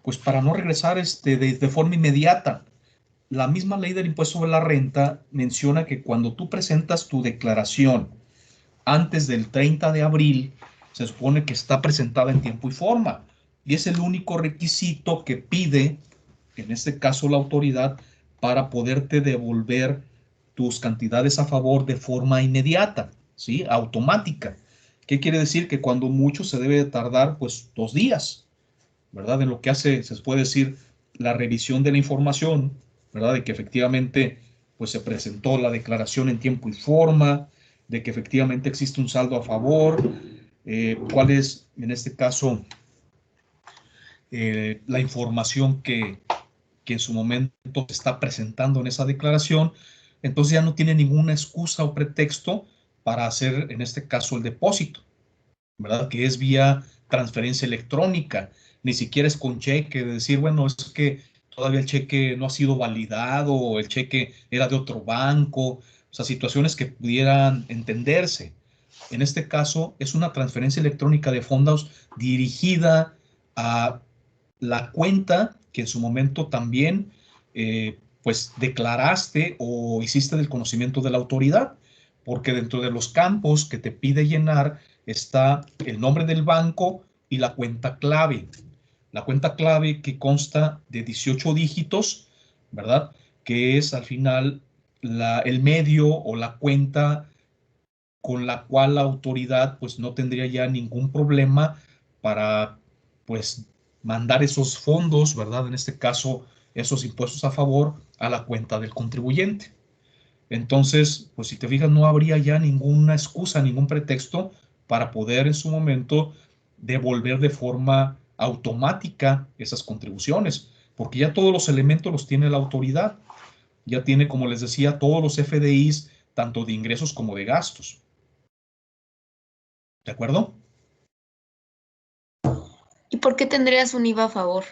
Pues para no regresar de forma inmediata. La misma ley del impuesto sobre la renta menciona que cuando tú presentas tu declaración antes del 30 de abril, se supone que está presentada en tiempo y forma. Y es el único requisito que pide, en este caso la autoridad, para poderte devolver tus cantidades a favor de forma inmediata, ¿sí? Automática. ¿Qué quiere decir? Que cuando mucho se debe de tardar, pues 2 días, ¿verdad? En lo que hace, se puede decir, la revisión de la información, ¿verdad? De que efectivamente, pues se presentó la declaración en tiempo y forma, de que efectivamente existe un saldo a favor, cuál es, en este caso, la información que en su momento se está presentando en esa declaración. Entonces ya no tiene ninguna excusa o pretexto para hacer, en este caso, el depósito, ¿verdad? Que es vía transferencia electrónica, ni siquiera es con cheque, de decir, bueno, es que todavía el cheque no ha sido validado, o el cheque era de otro banco, o sea, situaciones que pudieran entenderse. En este caso, es una transferencia electrónica de fondos dirigida a la cuenta que en su momento también, pues, declaraste o hiciste del conocimiento de la autoridad, porque dentro de los campos que te pide llenar está el nombre del banco y la cuenta clave. La cuenta clave que consta de 18 dígitos, ¿verdad? Que es al final el medio o la cuenta con la cual la autoridad pues no tendría ya ningún problema para pues mandar esos fondos, ¿verdad? En este caso, esos impuestos a favor a la cuenta del contribuyente. Entonces, pues si te fijas, no habría ya ninguna excusa, ningún pretexto para poder en su momento devolver de forma automática esas contribuciones, porque ya todos los elementos los tiene la autoridad, ya tiene, como les decía, todos los FDIs, tanto de ingresos como de gastos. ¿De acuerdo? ¿Y por qué tendrías un IVA a favor?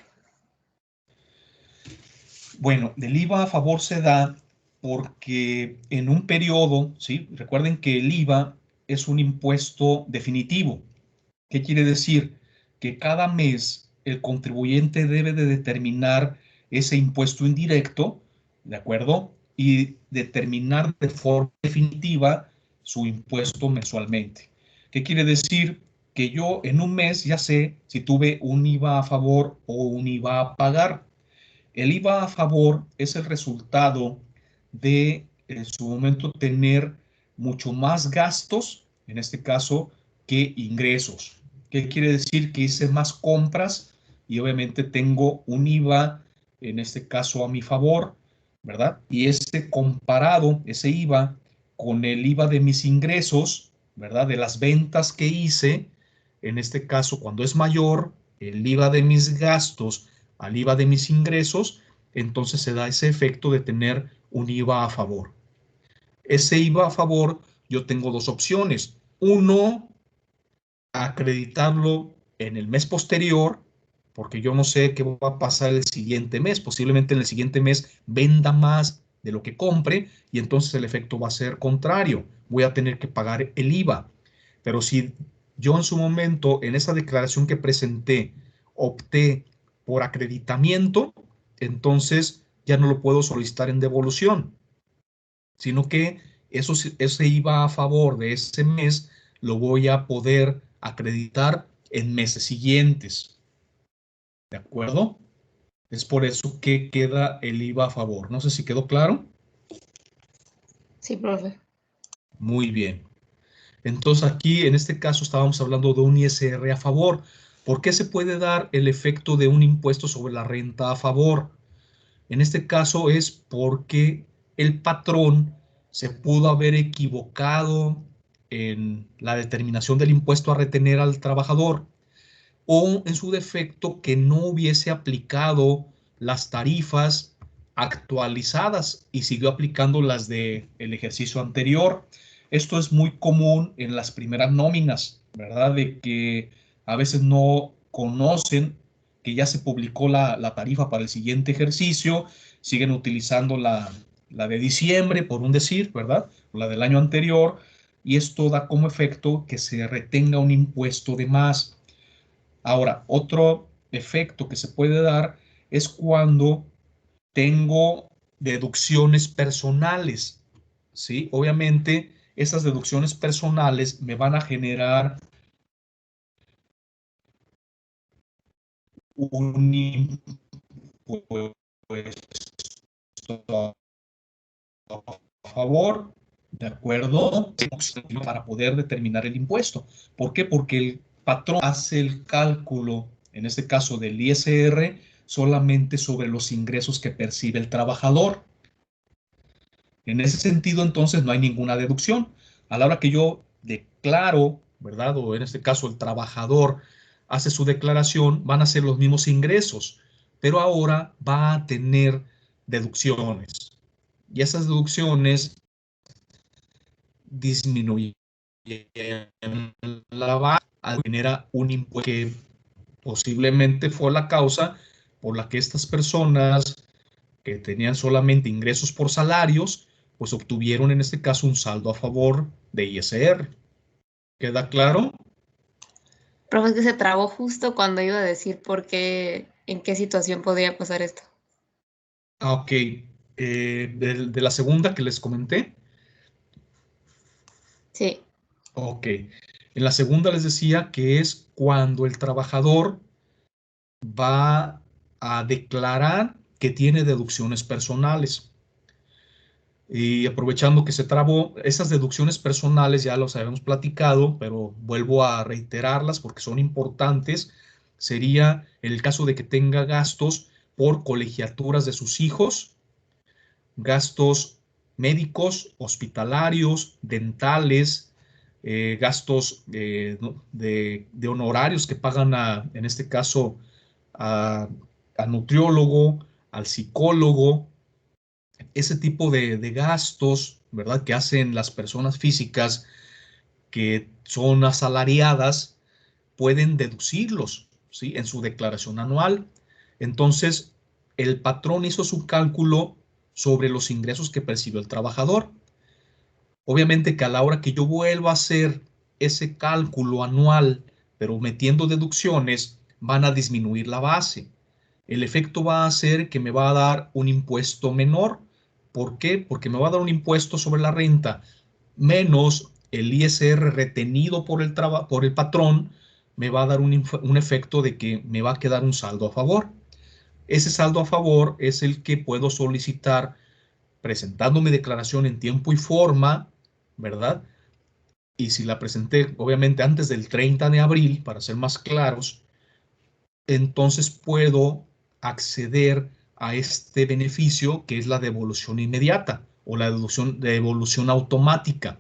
Bueno, del IVA a favor se da porque en un periodo, ¿sí? Recuerden que el IVA es un impuesto definitivo. ¿Qué quiere decir? Que cada mes el contribuyente debe de determinar ese impuesto indirecto, ¿de acuerdo? Y determinar de forma definitiva su impuesto mensualmente. ¿Qué quiere decir? Que yo en un mes ya sé si tuve un IVA a favor o un IVA a pagar. El IVA a favor es el resultado de en su momento tener mucho más gastos, en este caso, que ingresos. ¿Qué quiere decir? Que hice más compras y obviamente tengo un IVA, en este caso a mi favor, ¿verdad? Y ese comparado, ese IVA, con el IVA de mis ingresos, ¿verdad? De las ventas que hice, en este caso, cuando es mayor, el IVA de mis gastos al IVA de mis ingresos, entonces se da ese efecto de tener un IVA a favor. Ese IVA a favor, yo tengo dos opciones. Uno, acreditarlo en el mes posterior, porque yo no sé qué va a pasar el siguiente mes. Posiblemente en el siguiente mes venda más de lo que compre y entonces el efecto va a ser contrario. Voy a tener que pagar el IVA. Pero si yo en su momento, en esa declaración que presenté, opté por acreditamiento, entonces ya no lo puedo solicitar en devolución, sino que ese IVA a favor de ese mes lo voy a poder acreditar en meses siguientes. ¿De acuerdo? Es por eso que queda el IVA a favor. No sé si quedó claro. Sí, profe. Muy bien. Entonces aquí, en este caso, estábamos hablando de un ISR a favor. ¿Por qué se puede dar el efecto de un impuesto sobre la renta a favor? En este caso es porque el patrón se pudo haber equivocado en la determinación del impuesto a retener al trabajador o en su defecto que no hubiese aplicado las tarifas actualizadas y siguió aplicando las del ejercicio anterior. Esto es muy común en las primeras nóminas, ¿verdad? De que a veces no conocen que ya se publicó la tarifa para el siguiente ejercicio, siguen utilizando la de diciembre, por un decir, ¿verdad? La del año anterior, y esto da como efecto que se retenga un impuesto de más. Ahora, otro efecto que se puede dar es cuando tengo deducciones personales, ¿sí? Obviamente, esas deducciones personales me van a generar un impuesto a favor, ¿de acuerdo? Para poder determinar el impuesto. ¿Por qué? Porque el patrón hace el cálculo, en este caso del ISR, solamente sobre los ingresos que percibe el trabajador. En ese sentido, entonces, no hay ninguna deducción. A la hora que yo declaro, ¿verdad? O en este caso el trabajador hace su declaración, van a ser los mismos ingresos, pero ahora va a tener deducciones. Y esas deducciones disminuyen la base, genera un impuesto que posiblemente fue la causa por la que estas personas que tenían solamente ingresos por salarios, pues obtuvieron en este caso un saldo a favor de ISR. ¿Queda claro? Profe, es que se trabó justo cuando iba a decir por qué, en qué situación podría pasar esto. Ok. De la segunda que les comenté. Sí. Ok. En la segunda les decía que es cuando el trabajador va a declarar que tiene deducciones personales. Y aprovechando que se trabó, esas deducciones personales ya los habíamos platicado, pero vuelvo a reiterarlas porque son importantes. Sería en el caso de que tenga gastos por colegiaturas de sus hijos, gastos médicos, hospitalarios, dentales, gastos de honorarios que pagan en este caso al nutriólogo, al psicólogo, ese tipo de gastos, ¿verdad? Que hacen las personas físicas que son asalariadas, pueden deducirlos, ¿sí? En su declaración anual. Entonces, el patrón hizo su cálculo sobre los ingresos que percibió el trabajador. Obviamente que a la hora que yo vuelva a hacer ese cálculo anual, pero metiendo deducciones, van a disminuir la base. El efecto va a ser que me va a dar un impuesto menor. ¿Por qué? Porque me va a dar un impuesto sobre la renta menos el ISR retenido por el patrón, me va a dar un efecto de que me va a quedar un saldo a favor. Ese saldo a favor es el que puedo solicitar presentando mi declaración en tiempo y forma, ¿verdad? Y si la presenté, obviamente, antes del 30 de abril, para ser más claros, entonces puedo acceder a este beneficio que es la devolución inmediata o la devolución automática.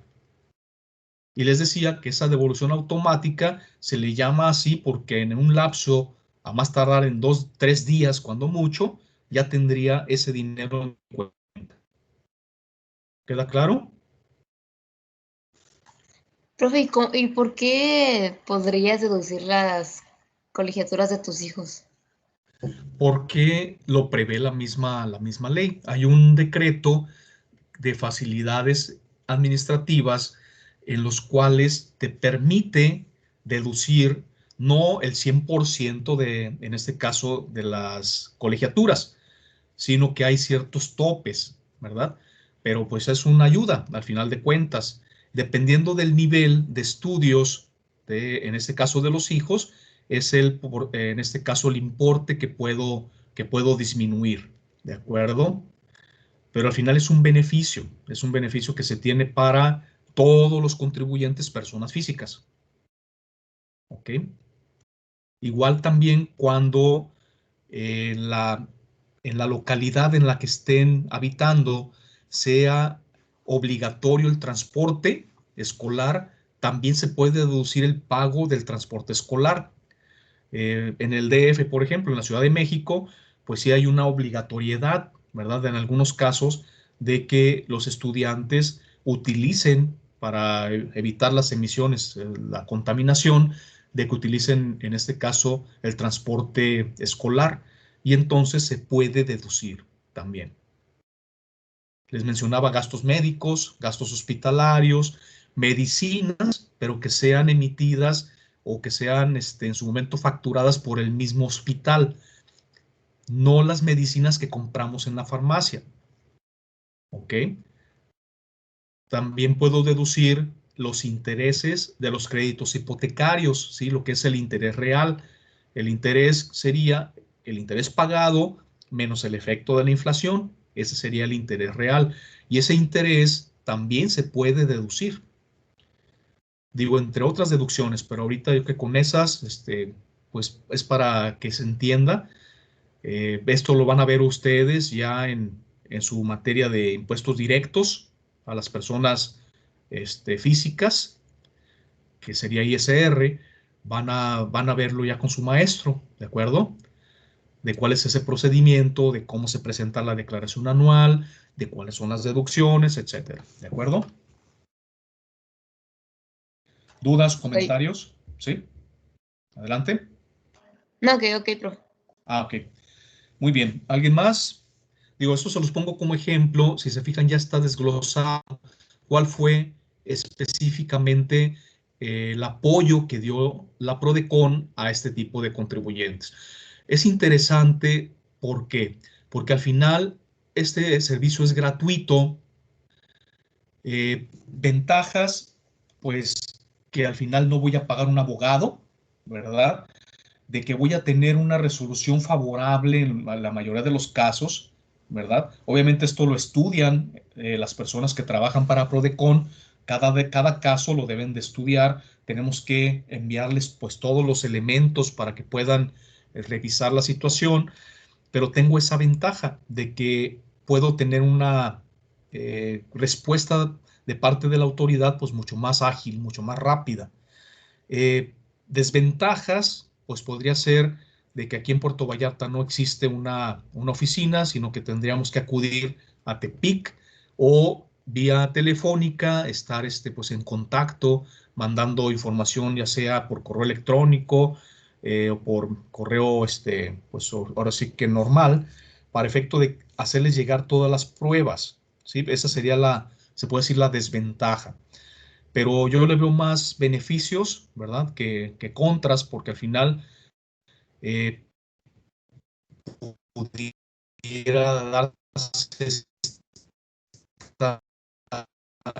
Y les decía que esa devolución automática se le llama así porque en un lapso, a más tardar en 2, 3 días, cuando mucho, ya tendría ese dinero en cuenta. ¿Queda claro? Profe, ¿y por qué podrías deducir las colegiaturas de tus hijos? Porque lo prevé la misma ley. Hay un decreto de facilidades administrativas en los cuales te permite deducir no el 100% en este caso, de las colegiaturas, sino que hay ciertos topes, ¿verdad? Pero pues es una ayuda al final de cuentas. Dependiendo del nivel de estudios, en este caso de los hijos, es en este caso el importe que puedo disminuir, ¿de acuerdo? Pero al final es un beneficio que se tiene para todos los contribuyentes, personas físicas. ¿Ok? Igual también cuando en la localidad en la que estén habitando sea obligatorio el transporte escolar, también se puede deducir el pago del transporte escolar. En el DF, por ejemplo, en la Ciudad de México, pues sí hay una obligatoriedad, ¿verdad? En algunos casos de que los estudiantes utilicen para evitar las emisiones, la contaminación, de que utilicen en este caso el transporte escolar y entonces se puede deducir también. Les mencionaba gastos médicos, gastos hospitalarios, medicinas, pero que sean emitidas o que sean en su momento facturadas por el mismo hospital, no las medicinas que compramos en la farmacia. ¿Ok? También puedo deducir los intereses de los créditos hipotecarios, ¿sí? Lo que es el interés real. El interés sería el interés pagado menos el efecto de la inflación. Ese sería el interés real. Y ese interés también se puede deducir. Digo, entre otras deducciones, pero ahorita yo que con esas, pues es para que se entienda. Esto lo van a ver ustedes ya en su materia de impuestos directos a las personas físicas, que sería ISR. Van a verlo ya con su maestro, ¿de acuerdo? De cuál es ese procedimiento, de cómo se presenta la declaración anual, de cuáles son las deducciones, etcétera, ¿de acuerdo? ¿Dudas, comentarios? ¿Sí? Adelante. No, ok, profe. Ok. Muy bien. ¿Alguien más? Digo, esto se los pongo como ejemplo. Si se fijan, ya está desglosado cuál fue específicamente el apoyo que dio la Prodecon a este tipo de contribuyentes. Es interesante, ¿por qué? Porque al final este servicio es gratuito. Ventajas, pues que al final no voy a pagar un abogado, ¿verdad? de que voy a tener una resolución favorable en la mayoría de los casos, ¿verdad? Obviamente esto lo estudian las personas que trabajan para Prodecon, cada caso lo deben de estudiar, tenemos que enviarles pues todos los elementos para que puedan revisar la situación, pero tengo esa ventaja de que puedo tener una respuesta de parte de la autoridad pues mucho más ágil, mucho más rápida. Desventajas, pues podría ser de que aquí en Puerto Vallarta no existe una oficina, sino que tendríamos que acudir a Tepic o vía telefónica, estar pues en contacto, mandando información ya sea por correo electrónico o por correo, pues ahora sí que normal, para efecto de hacerles llegar todas las pruebas, ¿sí? Esa sería se puede decir la desventaja. Pero yo le veo más beneficios, ¿verdad? Que contras, porque al final eh, pudiera darse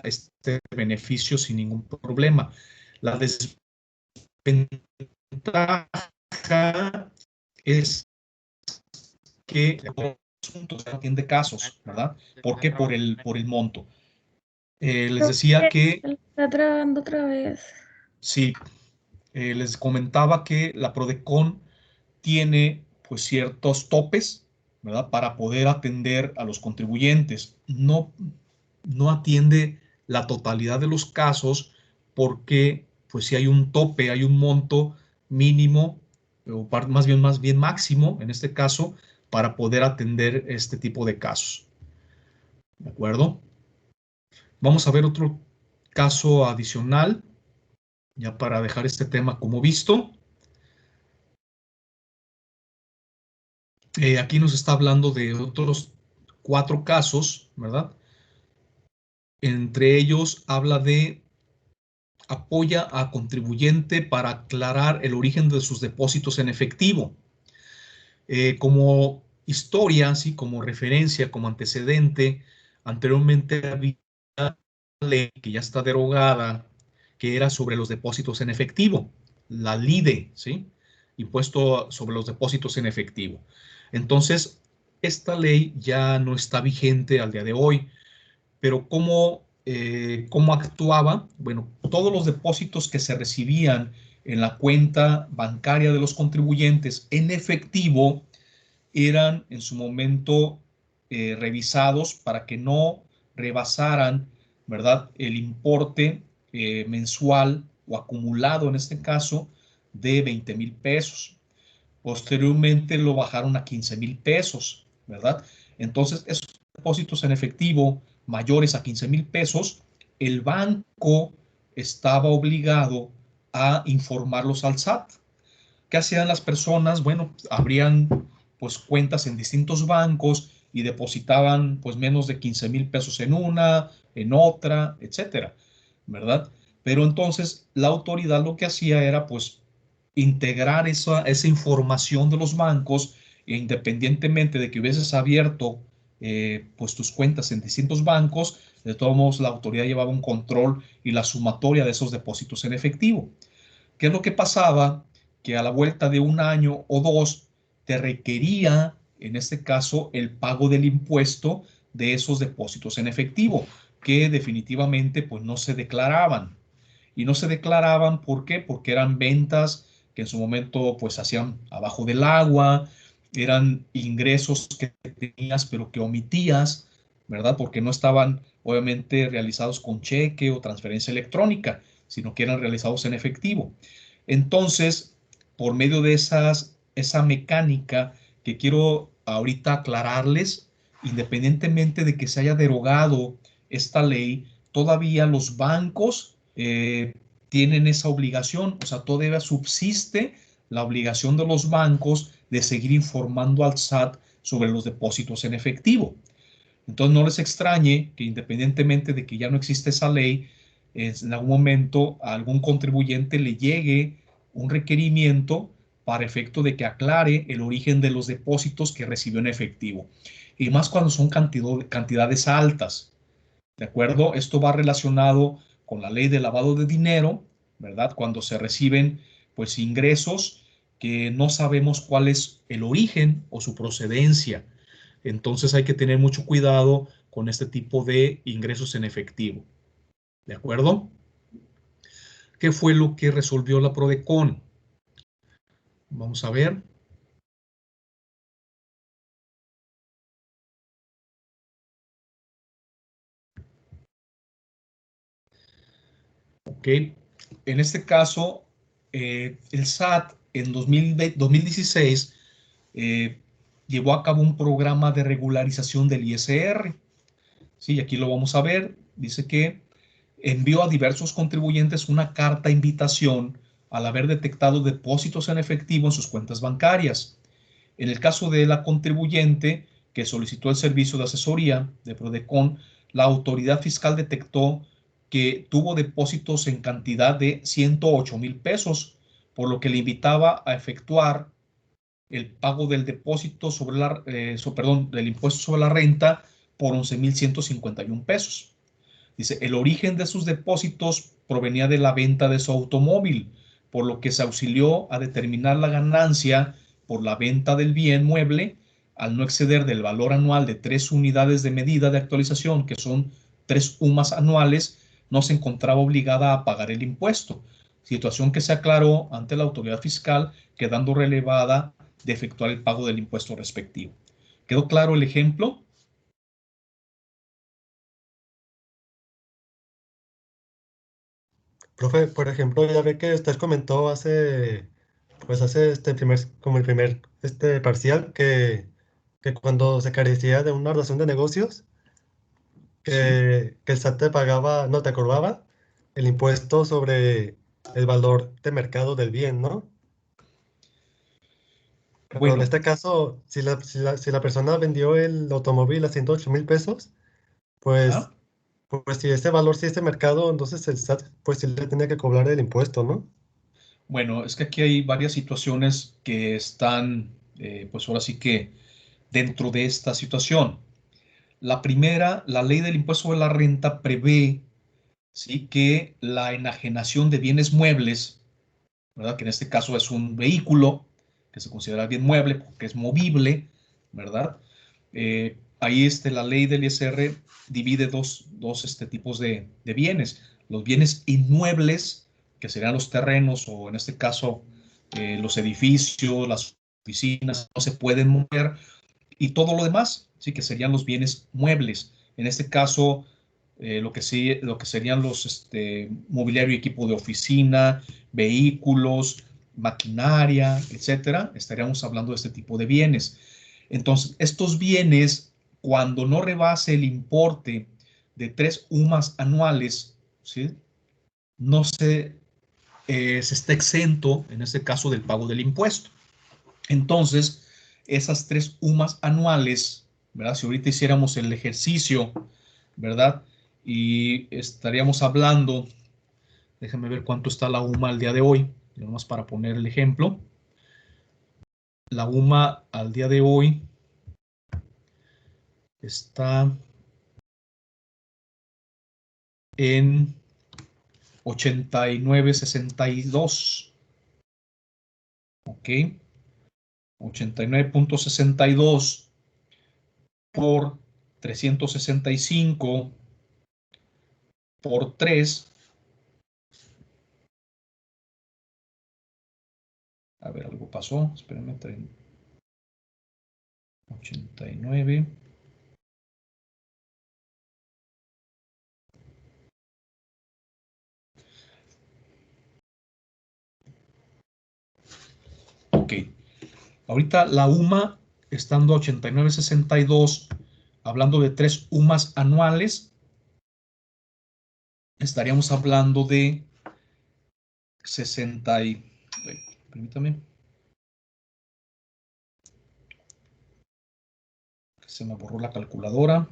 este beneficio sin ningún problema. La desventaja es que atiende casos, ¿verdad? ¿Por qué? Por el monto. Les decía que Está trabando otra vez. sí, les comentaba que la Prodecon tiene pues ciertos topes, ¿verdad? Para poder atender a los contribuyentes. No atiende la totalidad de los casos porque pues si hay un tope, hay un monto mínimo o más bien máximo en este caso para poder atender este tipo de casos. ¿De acuerdo? Vamos a ver otro caso adicional ya para dejar este tema como visto. Aquí nos está hablando de otros 4 casos, ¿verdad? Entre ellos habla de apoya a contribuyente para aclarar el origen de sus depósitos en efectivo. Como historia, así como referencia, como antecedente, anteriormente había una ley que ya está derogada, que era sobre los depósitos en efectivo, la LIDE, ¿sí? Impuesto sobre los depósitos en efectivo. Entonces, esta ley ya no está vigente al día de hoy, pero ¿cómo actuaba? Bueno, todos los depósitos que se recibían en la cuenta bancaria de los contribuyentes en efectivo eran en su momento revisados para que no rebasaran, ¿verdad?, el importe mensual o acumulado en este caso de 20,000 pesos. Posteriormente lo bajaron a 15,000 pesos, ¿verdad? Entonces, esos depósitos en efectivo mayores a 15,000 pesos, el banco estaba obligado a informarlos al SAT. ¿Qué hacían las personas? Bueno, abrían pues cuentas en distintos bancos y depositaban pues menos de 15,000 pesos en una, en otra, etcétera, ¿verdad? Pero entonces la autoridad lo que hacía era pues integrar esa información de los bancos e independientemente de que hubieses abierto pues tus cuentas en distintos bancos, de todos modos la autoridad llevaba un control y la sumatoria de esos depósitos en efectivo. ¿Qué es lo que pasaba? Que a la vuelta de un año o dos te requería, en este caso, el pago del impuesto de esos depósitos en efectivo, que definitivamente pues no se declaraban. Y no se declaraban, ¿por qué? Porque eran ventas que en su momento pues hacían abajo del agua, eran ingresos que tenías pero que omitías, ¿verdad? Porque no estaban obviamente realizados con cheque o transferencia electrónica, sino que eran realizados en efectivo. Entonces, por medio de esa mecánica que quiero ahorita aclararles, independientemente de que se haya derogado esta ley, todavía los bancos tienen esa obligación, o sea, todavía subsiste la obligación de los bancos de seguir informando al SAT sobre los depósitos en efectivo. Entonces, no les extrañe que independientemente de que ya no existe esa ley, en algún momento a algún contribuyente le llegue un requerimiento para efecto de que aclare el origen de los depósitos que recibió en efectivo. Y más cuando son cantidades altas. ¿De acuerdo? Esto va relacionado con la ley de lavado de dinero, ¿verdad? Cuando se reciben pues ingresos que no sabemos cuál es el origen o su procedencia. Entonces hay que tener mucho cuidado con este tipo de ingresos en efectivo. ¿De acuerdo? ¿Qué fue lo que resolvió la PRODECON? Vamos a ver. Ok. En este caso, el SAT en 2016 llevó a cabo un programa de regularización del ISR. Sí, aquí lo vamos a ver. Dice que envió a diversos contribuyentes una carta invitación al haber detectado depósitos en efectivo en sus cuentas bancarias. En el caso de la contribuyente que solicitó el servicio de asesoría de PRODECON, la autoridad fiscal detectó que tuvo depósitos en cantidad de 108,000 pesos, por lo que le invitaba a efectuar el pago del depósito sobre del impuesto sobre la renta por 11,151 pesos. Dice, el origen de sus depósitos provenía de la venta de su automóvil, por lo que se auxilió a determinar la ganancia por la venta del bien mueble al no exceder del valor anual de 3 unidades de medida de actualización, que son 3 UMAS anuales, no se encontraba obligada a pagar el impuesto, situación que se aclaró ante la autoridad fiscal, quedando relevada de efectuar el pago del impuesto respectivo. ¿Quedó claro el ejemplo? Profe, por ejemplo, ya ve que usted comentó hace como el primer parcial, que cuando se carecía de una relación de negocios, Sí. que el SAT te pagaba, no te acordaba el impuesto sobre el valor de mercado del bien, ¿no? Pero en Bueno, este caso, si la persona vendió el automóvil a 108,000 pesos, pues, ajá. pues si ese valor, si ese mercado, entonces el SAT, pues sí le tenía que cobrar el impuesto, ¿no? Bueno, es que aquí hay varias situaciones que están, pues ahora sí que dentro de esta situación. La primera, la ley del impuesto sobre la renta prevé, sí, que la enajenación de bienes muebles, ¿verdad? Que en este caso es un vehículo que se considera bien mueble porque es movible, ¿verdad? Ahí la ley del ISR divide dos tipos de bienes. Los bienes inmuebles, que serían los terrenos o en este caso los edificios, las oficinas, no se pueden mover, y todo lo demás, sí, que serían los bienes muebles. En este caso, lo que serían los mobiliario y equipo de oficina, vehículos, maquinaria, etcétera, estaríamos hablando de este tipo de bienes. Entonces, estos bienes, cuando no rebase el importe de 3 UMAS anuales, ¿sí? No se está exento, en este caso, del pago del impuesto. Entonces, esas 3 UMAS anuales, ¿verdad? Si ahorita hiciéramos el ejercicio, ¿verdad? Y estaríamos hablando, déjame ver cuánto está la UMA al día de hoy, nomás para poner el ejemplo. La UMA al día de hoy está en 89.62. ¿Ok? 89.62 por 365 por 3. A ver, algo pasó. Espérenme. 89. Ok. Ahorita la UMA, estando a 89.62, hablando de 3 UMAS anuales, estaríamos hablando de 60 y... Permítame. Se me borró la calculadora.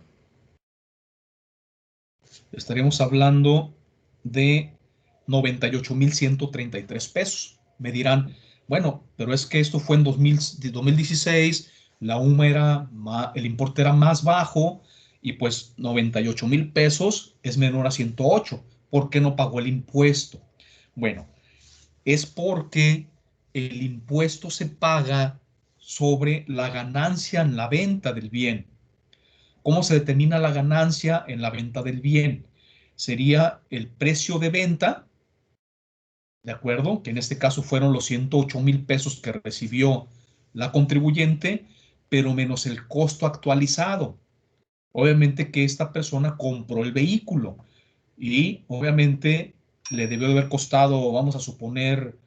Estaríamos hablando de 98,133 pesos. Me dirán, bueno, pero es que esto fue en 2016, la UMA el importe era más bajo y pues 98,000 pesos es menor a 108. ¿Por qué no pagó el impuesto? Bueno, es porque el impuesto se paga sobre la ganancia en la venta del bien. ¿Cómo se determina la ganancia en la venta del bien? Sería el precio de venta, ¿de acuerdo? Que en este caso fueron los 108,000 pesos que recibió la contribuyente, pero menos el costo actualizado. Obviamente que esta persona compró el vehículo y obviamente le debió de haber costado, vamos a suponer,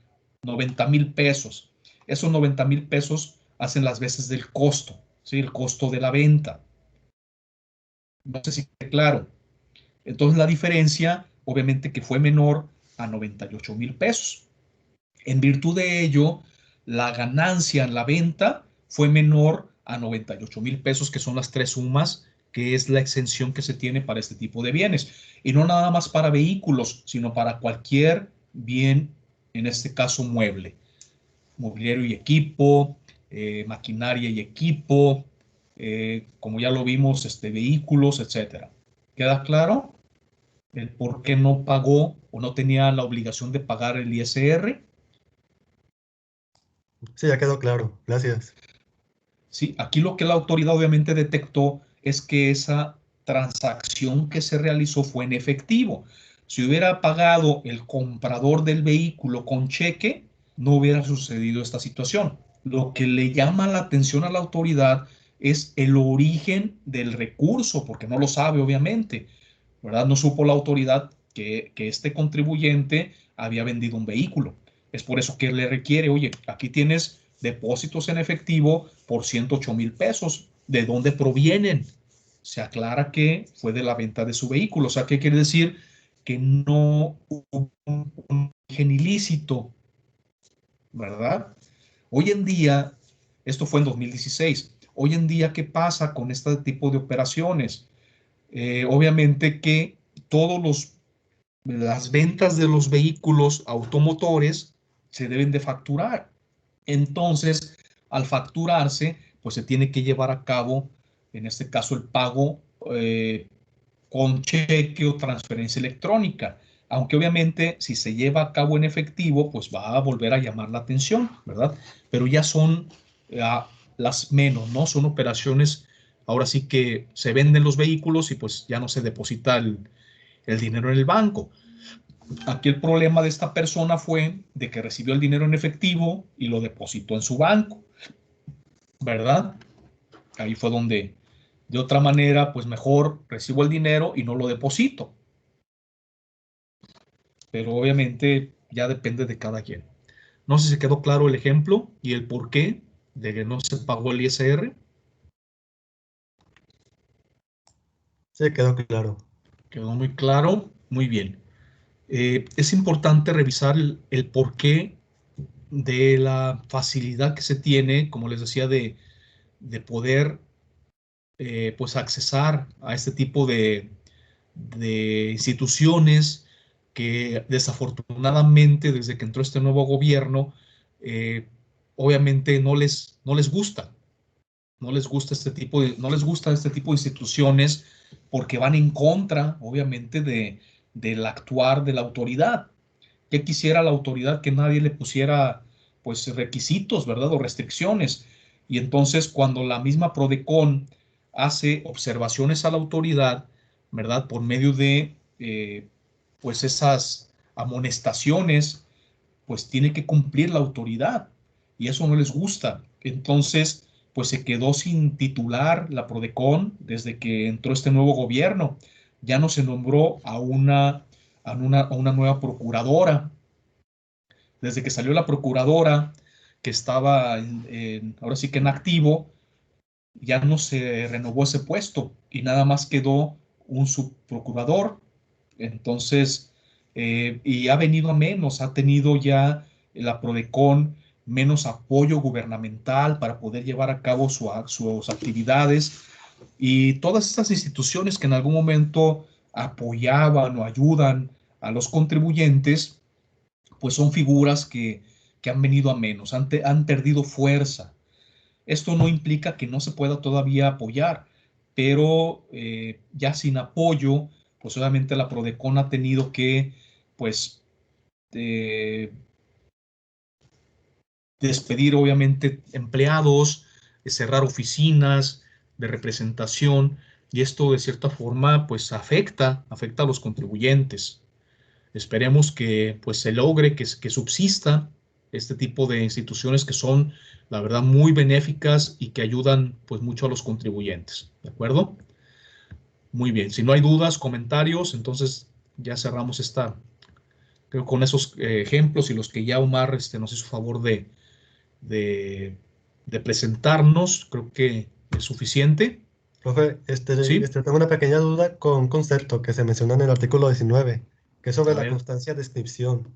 90,000 pesos. Esos 90,000 pesos hacen las veces del costo, ¿sí? El costo de la venta. No sé si queda claro. Entonces la diferencia, obviamente que fue menor a 98,000 pesos. En virtud de ello, la ganancia en la venta fue menor a 98,000 pesos, que son las tres sumas, que es la exención que se tiene para este tipo de bienes. Y no nada más para vehículos, sino para cualquier bien, en este caso mueble, mobiliario y equipo, maquinaria y equipo, como ya lo vimos, vehículos, etcétera. ¿Queda claro el por qué no pagó o no tenía la obligación de pagar el ISR? Sí, ya quedó claro. Gracias. Sí, aquí lo que la autoridad obviamente detectó es que esa transacción que se realizó fue en efectivo. Si hubiera pagado el comprador del vehículo con cheque, no hubiera sucedido esta situación. Lo que le llama la atención a la autoridad es el origen del recurso, porque no lo sabe obviamente, ¿verdad? No supo la autoridad que este contribuyente había vendido un vehículo. Es por eso que le requiere, oye, aquí tienes depósitos en efectivo por 108,000 pesos. ¿De dónde provienen? Se aclara que fue de la venta de su vehículo. O sea, ¿qué quiere decir? Que no hubo un origen ilícito, ¿verdad? Hoy en día, esto fue en 2016, hoy en día, ¿qué pasa con este tipo de operaciones? Obviamente que todos las ventas de los vehículos automotores se deben de facturar. Entonces, al facturarse, pues se tiene que llevar a cabo, en este caso, el pago con cheque o transferencia electrónica. Aunque obviamente si se lleva a cabo en efectivo, pues va a volver a llamar la atención, ¿verdad? Pero ya son las menos, ¿no? Son operaciones, ahora sí que se venden los vehículos y pues ya no se deposita el dinero en el banco. Aquí el problema de esta persona fue de que recibió el dinero en efectivo y lo depositó en su banco, ¿verdad? Ahí fue donde, de otra manera, pues mejor recibo el dinero y no lo deposito. Pero obviamente ya depende de cada quien. No sé si quedó claro el ejemplo y el por qué de que no se pagó el ISR. Sí, quedó claro. Quedó muy claro, muy bien. Es importante revisar el porqué de la facilidad que se tiene, como les decía, de poder pues accesar a este tipo de instituciones que desafortunadamente desde que entró este nuevo gobierno, obviamente no les gusta. No les gusta no les gusta este tipo de instituciones porque van en contra, obviamente, del actuar de la autoridad. ¿Qué quisiera la autoridad? Que nadie le pusiera, pues, requisitos, ¿verdad? O restricciones. Y entonces, cuando la misma Prodecon hace observaciones a la autoridad, ¿verdad? Por medio de, pues, esas amonestaciones, pues tiene que cumplir la autoridad y eso no les gusta. Entonces, pues se quedó sin titular la Prodecon desde que entró este nuevo gobierno. Ya no se nombró a una nueva procuradora. Desde que salió la procuradora, que estaba ahora sí que en activo, ya no se renovó ese puesto y nada más quedó un subprocurador. Entonces, y ha venido a menos, ha tenido ya la Prodecon menos apoyo gubernamental para poder llevar a cabo sus actividades y todas estas instituciones que en algún momento apoyaban o ayudan a los contribuyentes, pues son figuras que han venido a menos, han perdido fuerza. Esto no implica que no se pueda todavía apoyar, pero ya sin apoyo, pues obviamente la Prodecon ha tenido que, pues, despedir obviamente empleados, cerrar oficinas de representación, y esto de cierta forma pues afecta a los contribuyentes. Esperemos que pues se logre que subsista este tipo de instituciones que son, la verdad, muy benéficas y que ayudan pues mucho a los contribuyentes. ¿De acuerdo? Muy bien. Si no hay dudas, comentarios, entonces ya cerramos esta, creo, con esos ejemplos y los que ya Omar nos hizo favor de, de presentarnos, creo que es suficiente. Profe, ¿Sí? tengo una pequeña duda con un concepto que se menciona en el artículo 19, que es sobre A la ver, constancia de inscripción.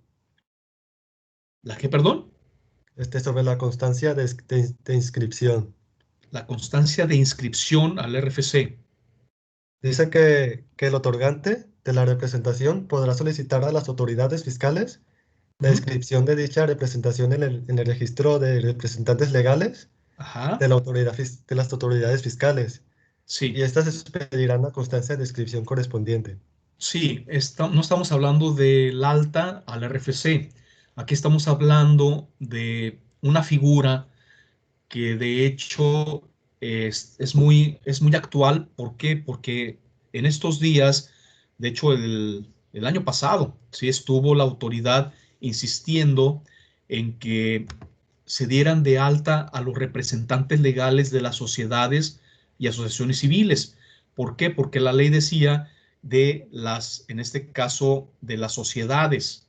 ¿la qué, perdón? Sobre la constancia de inscripción. La constancia de inscripción al RFC. Dice que el otorgante de la representación podrá solicitar a las autoridades fiscales la Ujú. inscripción de dicha representación en el registro de representantes legales Ajá, de las autoridades fiscales, y sí. estas expedirán la constancia de inscripción correspondiente. Sí, no estamos hablando del alta al RFC. Aquí estamos hablando de una figura que de hecho es muy actual. ¿Por qué? Porque en estos días, de hecho el año pasado, sí estuvo la autoridad insistiendo en que se dieran de alta a los representantes legales de las sociedades y asociaciones civiles. ¿Por qué? Porque la ley decía en este caso, de las sociedades.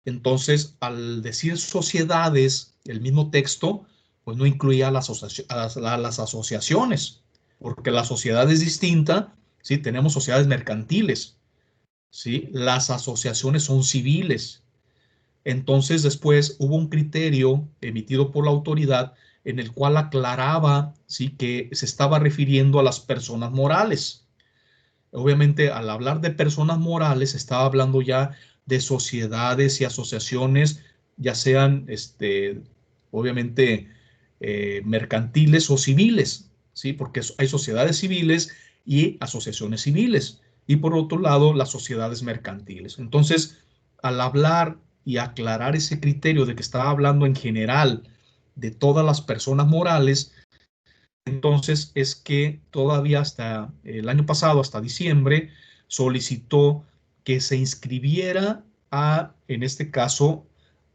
Entonces, al decir sociedades, el mismo texto, pues no incluía a las asociaciones, porque la sociedad es distinta, ¿sí? Tenemos sociedades mercantiles, ¿sí? Las asociaciones son civiles. Entonces, después hubo un criterio emitido por la autoridad en el cual aclaraba, ¿sí?, que se estaba refiriendo a las personas morales. Obviamente, al hablar de personas morales, estaba hablando ya de sociedades y asociaciones, ya sean, obviamente, mercantiles o civiles, ¿sí? Porque hay sociedades civiles y asociaciones civiles. Y por otro lado, las sociedades mercantiles. Entonces, al hablar y aclarar ese criterio de que estaba hablando en general de todas las personas morales, entonces es que todavía hasta el año pasado, hasta diciembre, solicitó que se inscribiera en este caso,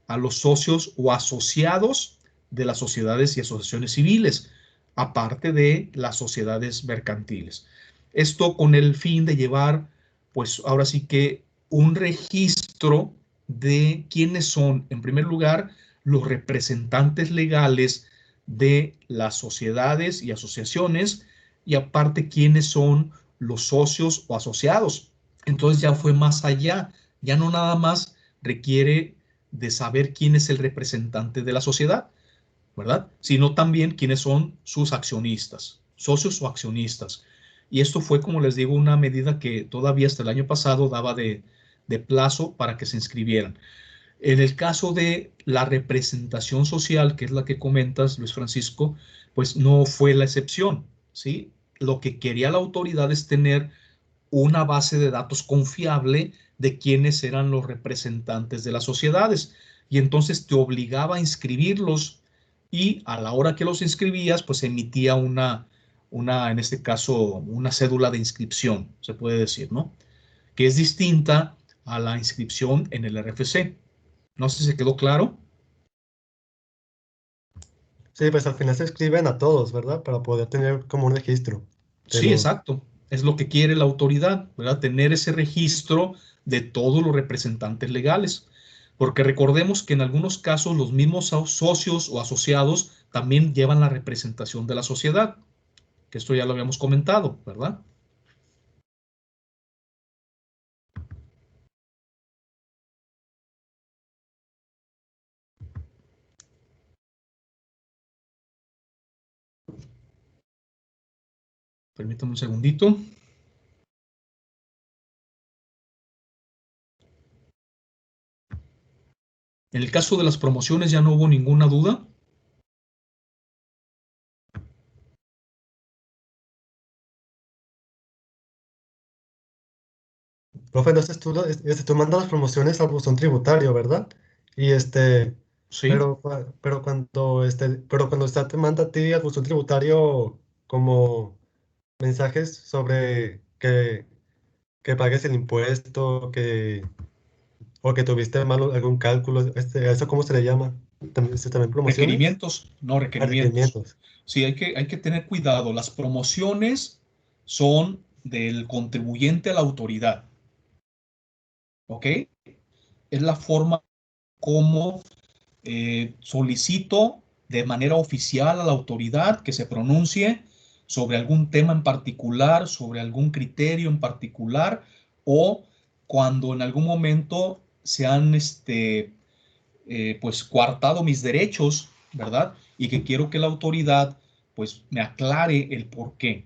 a los socios o asociados de las sociedades y asociaciones civiles, aparte de las sociedades mercantiles. Esto con el fin de llevar, pues ahora sí que un registro de quiénes son, en primer lugar, los representantes legales de las sociedades y asociaciones, y aparte quiénes son los socios o asociados. Entonces ya fue más allá, ya no nada más requiere de saber quién es el representante de la sociedad, ¿verdad? Sino también quiénes son sus accionistas, socios o accionistas. Y esto fue, como les digo, una medida que todavía hasta el año pasado daba de plazo para que se inscribieran. En el caso de la representación social, que es la que comentas, Luis Francisco, pues no fue la excepción, ¿sí? Lo que quería la autoridad es tener una base de datos confiable de quiénes eran los representantes de las sociedades, y entonces te obligaba a inscribirlos, y a la hora que los inscribías, pues emitía en este caso, una cédula de inscripción, se puede decir, ¿no? Que es distinta a la inscripción en el RFC. No sé si se quedó claro. Sí, pues al final se escriben a todos, ¿verdad? Para poder tener como un registro de Sí, los... exacto. Es lo que quiere la autoridad, ¿verdad? Tener ese registro de todos los representantes legales. Porque recordemos que en algunos casos los mismos socios o asociados también llevan la representación de la sociedad, que esto ya lo habíamos comentado, ¿verdad? Permítame un segundito. En el caso de las promociones ya no hubo ninguna duda. Profe, entonces tú mandas las promociones al buzón tributario, ¿verdad? Y ¿sí? Pero cuando está te manda a ti al buzón tributario como mensajes sobre que pagues el impuesto, o que tuviste mal algún cálculo, ¿a eso cómo se le llama? ¿También promociones? Requerimientos, no A requerimientos. requerimientos. Sí, hay que tener cuidado. Las promociones son del contribuyente a la autoridad, ¿ok? Es la forma como solicito de manera oficial a la autoridad que se pronuncie sobre algún tema en particular, sobre algún criterio en particular, o cuando en algún momento se han pues coartado mis derechos, ¿verdad? Y que quiero que la autoridad pues me aclare el por qué.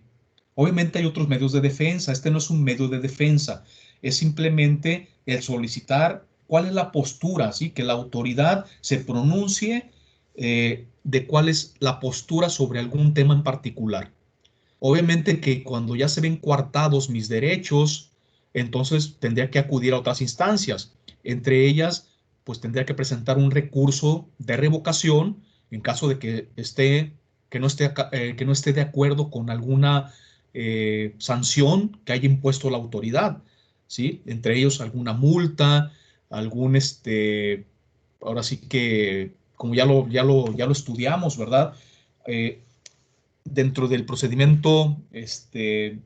Obviamente hay otros medios de defensa, este no es un medio de defensa, es simplemente el solicitar cuál es la postura, ¿sí? Que la autoridad se pronuncie de cuál es la postura sobre algún tema en particular. Obviamente que cuando ya se ven coartados mis derechos, entonces tendría que acudir a otras instancias. Entre ellas, pues tendría que presentar un recurso de revocación en caso de que no esté de acuerdo con alguna sanción que haya impuesto la autoridad, ¿sí? Entre ellos alguna multa, algún ahora sí que como ya lo estudiamos, ¿verdad? Eh, Dentro del procedimiento de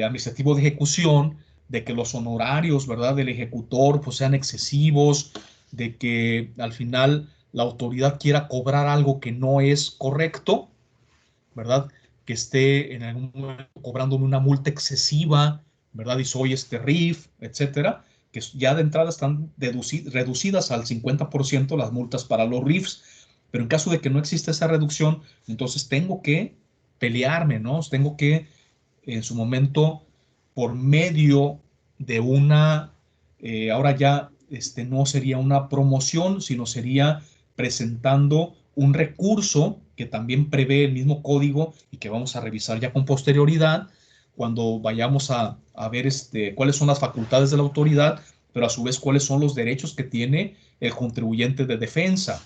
administrativo de ejecución, de que los honorarios, ¿verdad?, del ejecutor pues sean excesivos, de que al final la autoridad quiera cobrar algo que no es correcto, ¿verdad? Que esté en algún momento cobrándome una multa excesiva, ¿verdad? Y soy RIF, etcétera, que ya de entrada están reducidas al 50% las multas para los RIFs, pero en caso de que no exista esa reducción, entonces tengo que pelearme, ¿no? Tengo que, en su momento, por medio de ahora ya no sería una promoción, sino sería presentando un recurso que también prevé el mismo código y que vamos a revisar ya con posterioridad cuando vayamos a ver cuáles son las facultades de la autoridad, pero a su vez cuáles son los derechos que tiene el contribuyente de defensa,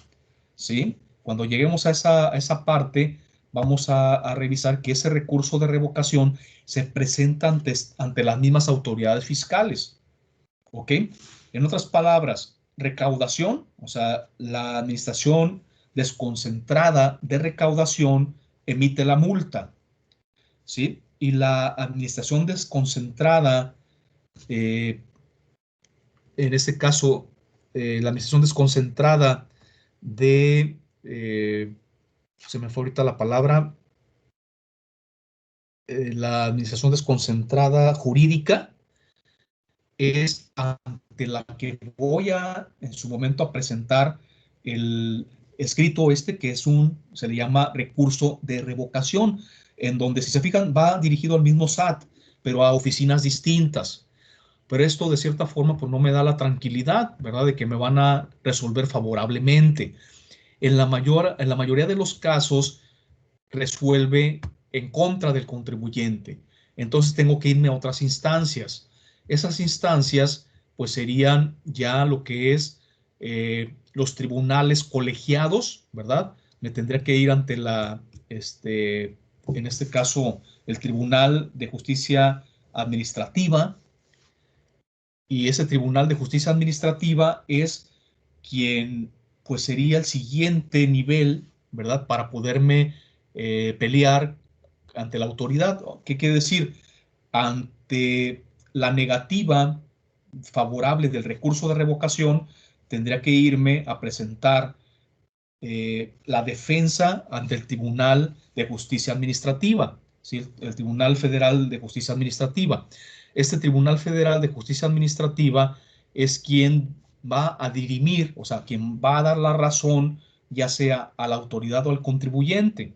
¿sí? Cuando lleguemos a esa parte, vamos a revisar que ese recurso de revocación se presenta ante las mismas autoridades fiscales, ¿ok? En otras palabras, recaudación, o sea, la administración desconcentrada de recaudación emite la multa, ¿sí? Y la administración desconcentrada, eh, en este caso, la administración desconcentrada se me fue ahorita la palabra, la administración desconcentrada jurídica, es ante la que voy en su momento, a presentar el escrito que se le llama recurso de revocación, en donde, si se fijan, va dirigido al mismo SAT, pero a oficinas distintas. Pero esto, de cierta forma, pues no me da la tranquilidad, ¿verdad?, de que me van a resolver favorablemente. En la mayoría de los casos, resuelve en contra del contribuyente. Entonces tengo que irme a otras instancias. Esas instancias pues serían ya lo que es los tribunales colegiados, ¿verdad? Me tendría que ir ante en este caso, el Tribunal de Justicia Administrativa, y ese Tribunal de Justicia Administrativa es quien pues sería el siguiente nivel, ¿verdad?, para poderme pelear ante la autoridad. ¿Qué quiere decir? Ante la negativa favorable del recurso de revocación, tendría que irme a presentar la defensa ante el Tribunal de Justicia Administrativa, ¿sí? El Tribunal Federal de Justicia Administrativa. Este Tribunal Federal de Justicia Administrativa es quien va a dirimir, o sea, quien va a dar la razón, ya sea a la autoridad o al contribuyente.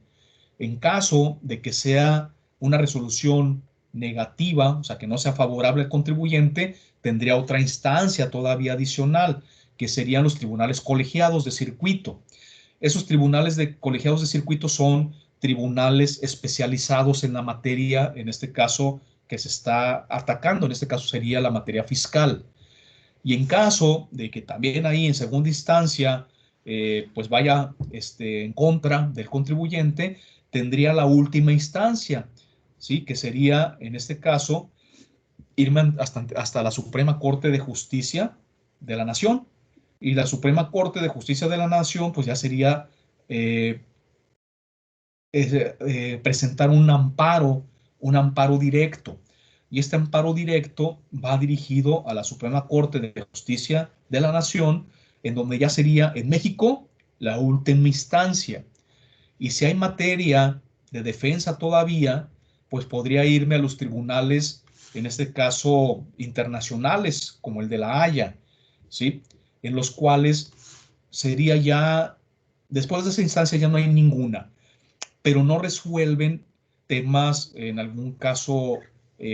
En caso de que sea una resolución negativa, o sea, que no sea favorable al contribuyente, tendría otra instancia todavía adicional, que serían los tribunales colegiados de circuito. Esos tribunales colegiados de circuito son tribunales especializados en la materia, en este caso, que se está atacando, en este caso sería la materia fiscal. Y en caso de que también ahí, en segunda instancia, pues vaya en contra del contribuyente, tendría la última instancia, ¿sí? Que sería, en este caso, irme hasta la Suprema Corte de Justicia de la Nación. Y la Suprema Corte de Justicia de la Nación, pues ya sería presentar un amparo directo. Y este amparo directo va dirigido a la Suprema Corte de Justicia de la Nación, en donde ya sería en México la última instancia. Y si hay materia de defensa todavía, pues podría irme a los tribunales, en este caso internacionales, como el de La Haya, ¿sí? En los cuales sería ya, después de esa instancia ya no hay ninguna, pero no resuelven temas, en algún caso,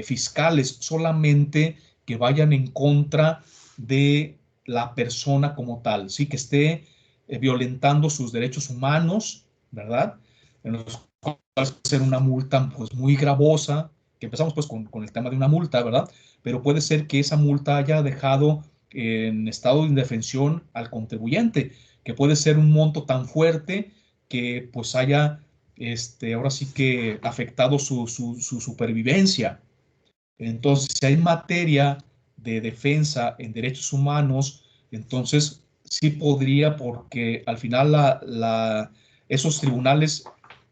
fiscales, solamente que vayan en contra de la persona como tal, ¿sí? Que esté violentando sus derechos humanos, ¿verdad? En los cuales puede ser una multa pues muy gravosa, que empezamos pues con el tema de una multa, ¿verdad? Pero puede ser que esa multa haya dejado en estado de indefensión al contribuyente, que puede ser un monto tan fuerte que pues haya ahora sí que afectado su supervivencia. Entonces, si hay materia de defensa en derechos humanos, entonces sí podría, porque al final esos tribunales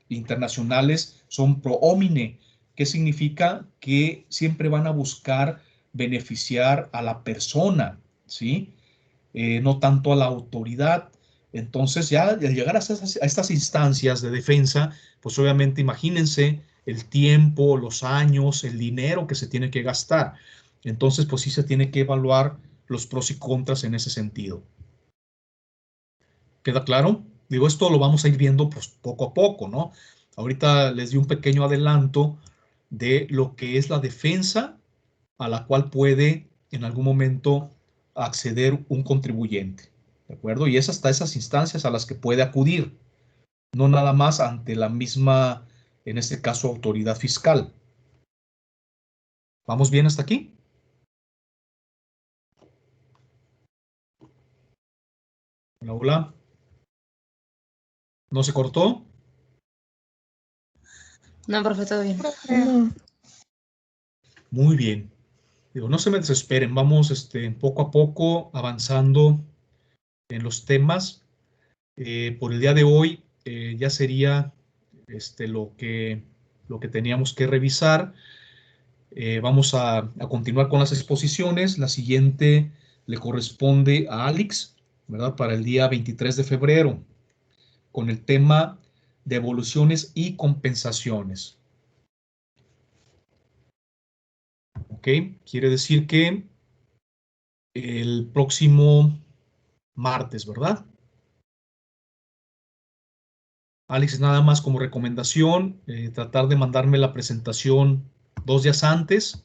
internacionales son pro homine, que significa que siempre van a buscar beneficiar a la persona, ¿sí? No tanto a la autoridad. Entonces, ya al llegar a estas instancias de defensa, pues obviamente imagínense el tiempo, los años, el dinero que se tiene que gastar. Entonces, pues sí se tiene que evaluar los pros y contras en ese sentido. ¿Queda claro? Digo, esto lo vamos a ir viendo pues poco a poco, ¿no? Ahorita les di un pequeño adelanto de lo que es la defensa a la cual puede en algún momento acceder un contribuyente, ¿de acuerdo? Y es hasta esas instancias a las que puede acudir, no nada más ante la misma, en este caso, autoridad fiscal. ¿Vamos bien hasta aquí? Hola, hola. ¿No se cortó? No, profe, todo bien. No. Muy bien. Digo, no se me desesperen, vamos poco a poco avanzando en los temas. Por el día de hoy ya sería lo que teníamos que revisar. Vamos a continuar con las exposiciones. La siguiente le corresponde a Alex, ¿verdad? Para el día 23 de febrero, con el tema devoluciones y compensaciones. ¿Ok? Quiere decir que el próximo martes, ¿verdad? Alex, nada más como recomendación, tratar de mandarme la presentación 2 días antes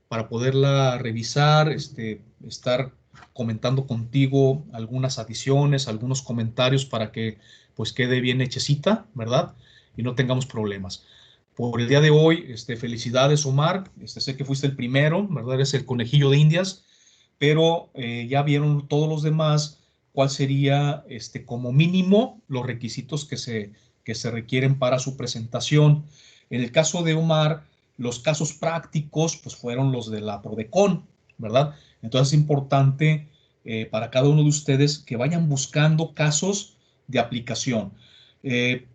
para poderla revisar, estar comentando contigo algunas adiciones, algunos comentarios para que pues quede bien hechecita, ¿verdad? Y no tengamos problemas. Por el día de hoy, felicidades, Omar. Sé que fuiste el primero, ¿verdad? Eres el conejillo de Indias, pero ya vieron todos los demás cuál sería, como mínimo, los requisitos que se requieren para su presentación. En el caso de Omar, los casos prácticos, pues fueron los de la PRODECON, ¿verdad? Entonces es importante para cada uno de ustedes que vayan buscando casos de aplicación.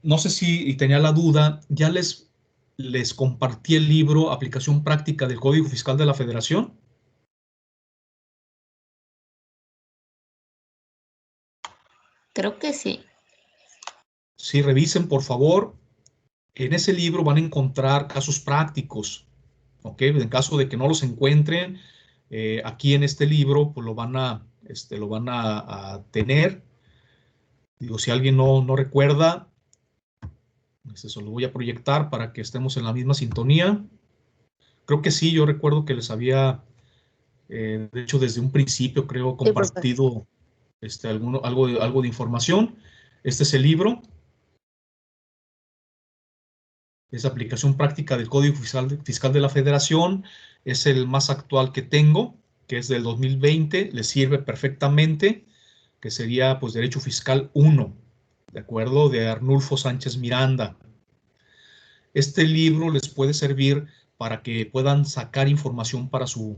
No sé si tenía la duda, ya les compartí el libro Aplicación Práctica del Código Fiscal de la Federación. Creo que sí. Sí, revisen, por favor. En ese libro van a encontrar casos prácticos, ¿ok? En caso de que no los encuentren, aquí en este libro, pues lo van a tener. Digo, si alguien no recuerda, se lo voy a proyectar para que estemos en la misma sintonía. Creo que sí, yo recuerdo que les había, de hecho, desde un principio, creo, compartido algo de información. Este es el libro. Es aplicación práctica del Código Fiscal de la Federación. Es el más actual que tengo, que es del 2020. Le sirve perfectamente que sería pues Derecho Fiscal 1, ¿de acuerdo? De Arnulfo Sánchez Miranda. Este libro les puede servir para que puedan sacar información para su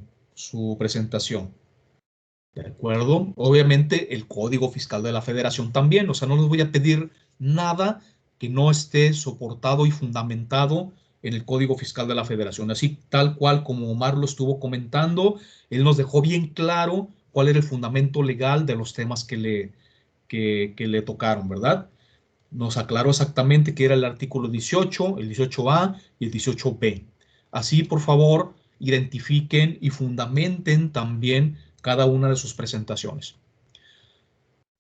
presentación. ¿De acuerdo? Obviamente el Código Fiscal de la Federación también, o sea, no les voy a pedir nada que no esté soportado y fundamentado en el Código Fiscal de la Federación. Así tal cual como Omar lo estuvo comentando, él nos dejó bien claro cuál era el fundamento legal de los temas que le tocaron, ¿verdad? Nos aclaró exactamente qué era el artículo 18, el 18A y el 18B. Así, por favor, identifiquen y fundamenten también cada una de sus presentaciones.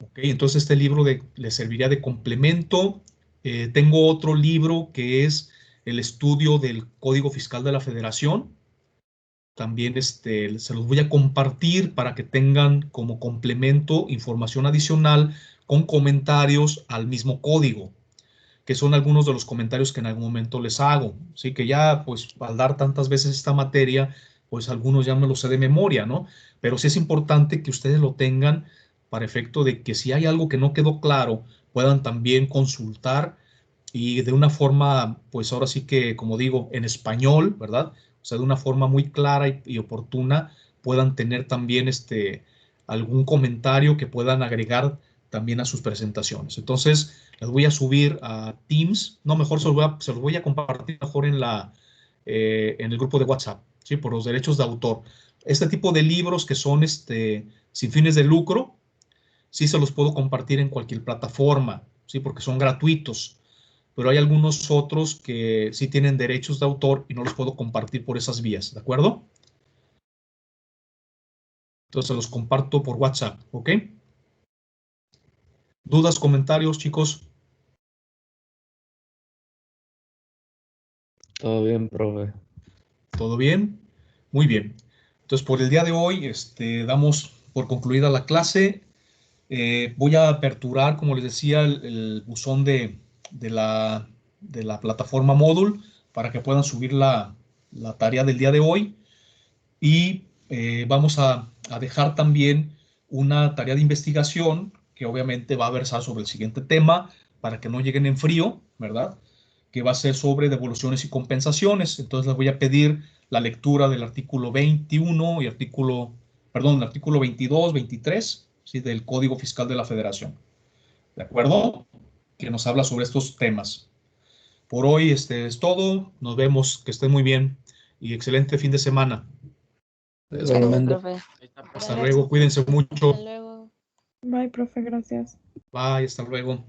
Ok, entonces este libro les serviría de complemento. Tengo otro libro que es el estudio del Código Fiscal de la Federación. También se los voy a compartir para que tengan como complemento información adicional con comentarios al mismo código, que son algunos de los comentarios que en algún momento les hago. Así que ya, pues, al dar tantas veces esta materia, pues algunos ya me lo sé de memoria, ¿no? Pero sí es importante que ustedes lo tengan para efecto de que si hay algo que no quedó claro, puedan también consultar y de una forma, pues ahora sí que, como digo, en español, ¿verdad? O sea, de una forma muy clara y oportuna, puedan tener también algún comentario que puedan agregar también a sus presentaciones. Entonces, les voy a subir a Teams, no, mejor se los voy a compartir mejor en el grupo de WhatsApp, ¿sí? Por los derechos de autor. Este tipo de libros que son sin fines de lucro, sí se los puedo compartir en cualquier plataforma, ¿sí? Porque son gratuitos, pero hay algunos otros que sí tienen derechos de autor y no los puedo compartir por esas vías, ¿de acuerdo? Entonces los comparto por WhatsApp, ¿ok? ¿Dudas, comentarios, chicos? Todo bien, profe. ¿Todo bien? Muy bien. Entonces, por el día de hoy, damos por concluida la clase. Voy a aperturar, como les decía, el buzón de la plataforma Moodle para que puedan subir la tarea del día de hoy. Y vamos a dejar también una tarea de investigación que obviamente va a versar sobre el siguiente tema para que no lleguen en frío, ¿verdad? Que va a ser sobre devoluciones y compensaciones. Entonces les voy a pedir la lectura del artículo 21 y el artículo 22, 23, ¿sí? Del Código Fiscal de la Federación. ¿De acuerdo? Que nos habla sobre estos temas. Por hoy es todo. Nos vemos. Que estén muy bien y excelente fin de semana. Igualmente. Profe. Hasta luego. Cuídense mucho. Hasta luego. Bye, profe, gracias. Bye. Hasta luego.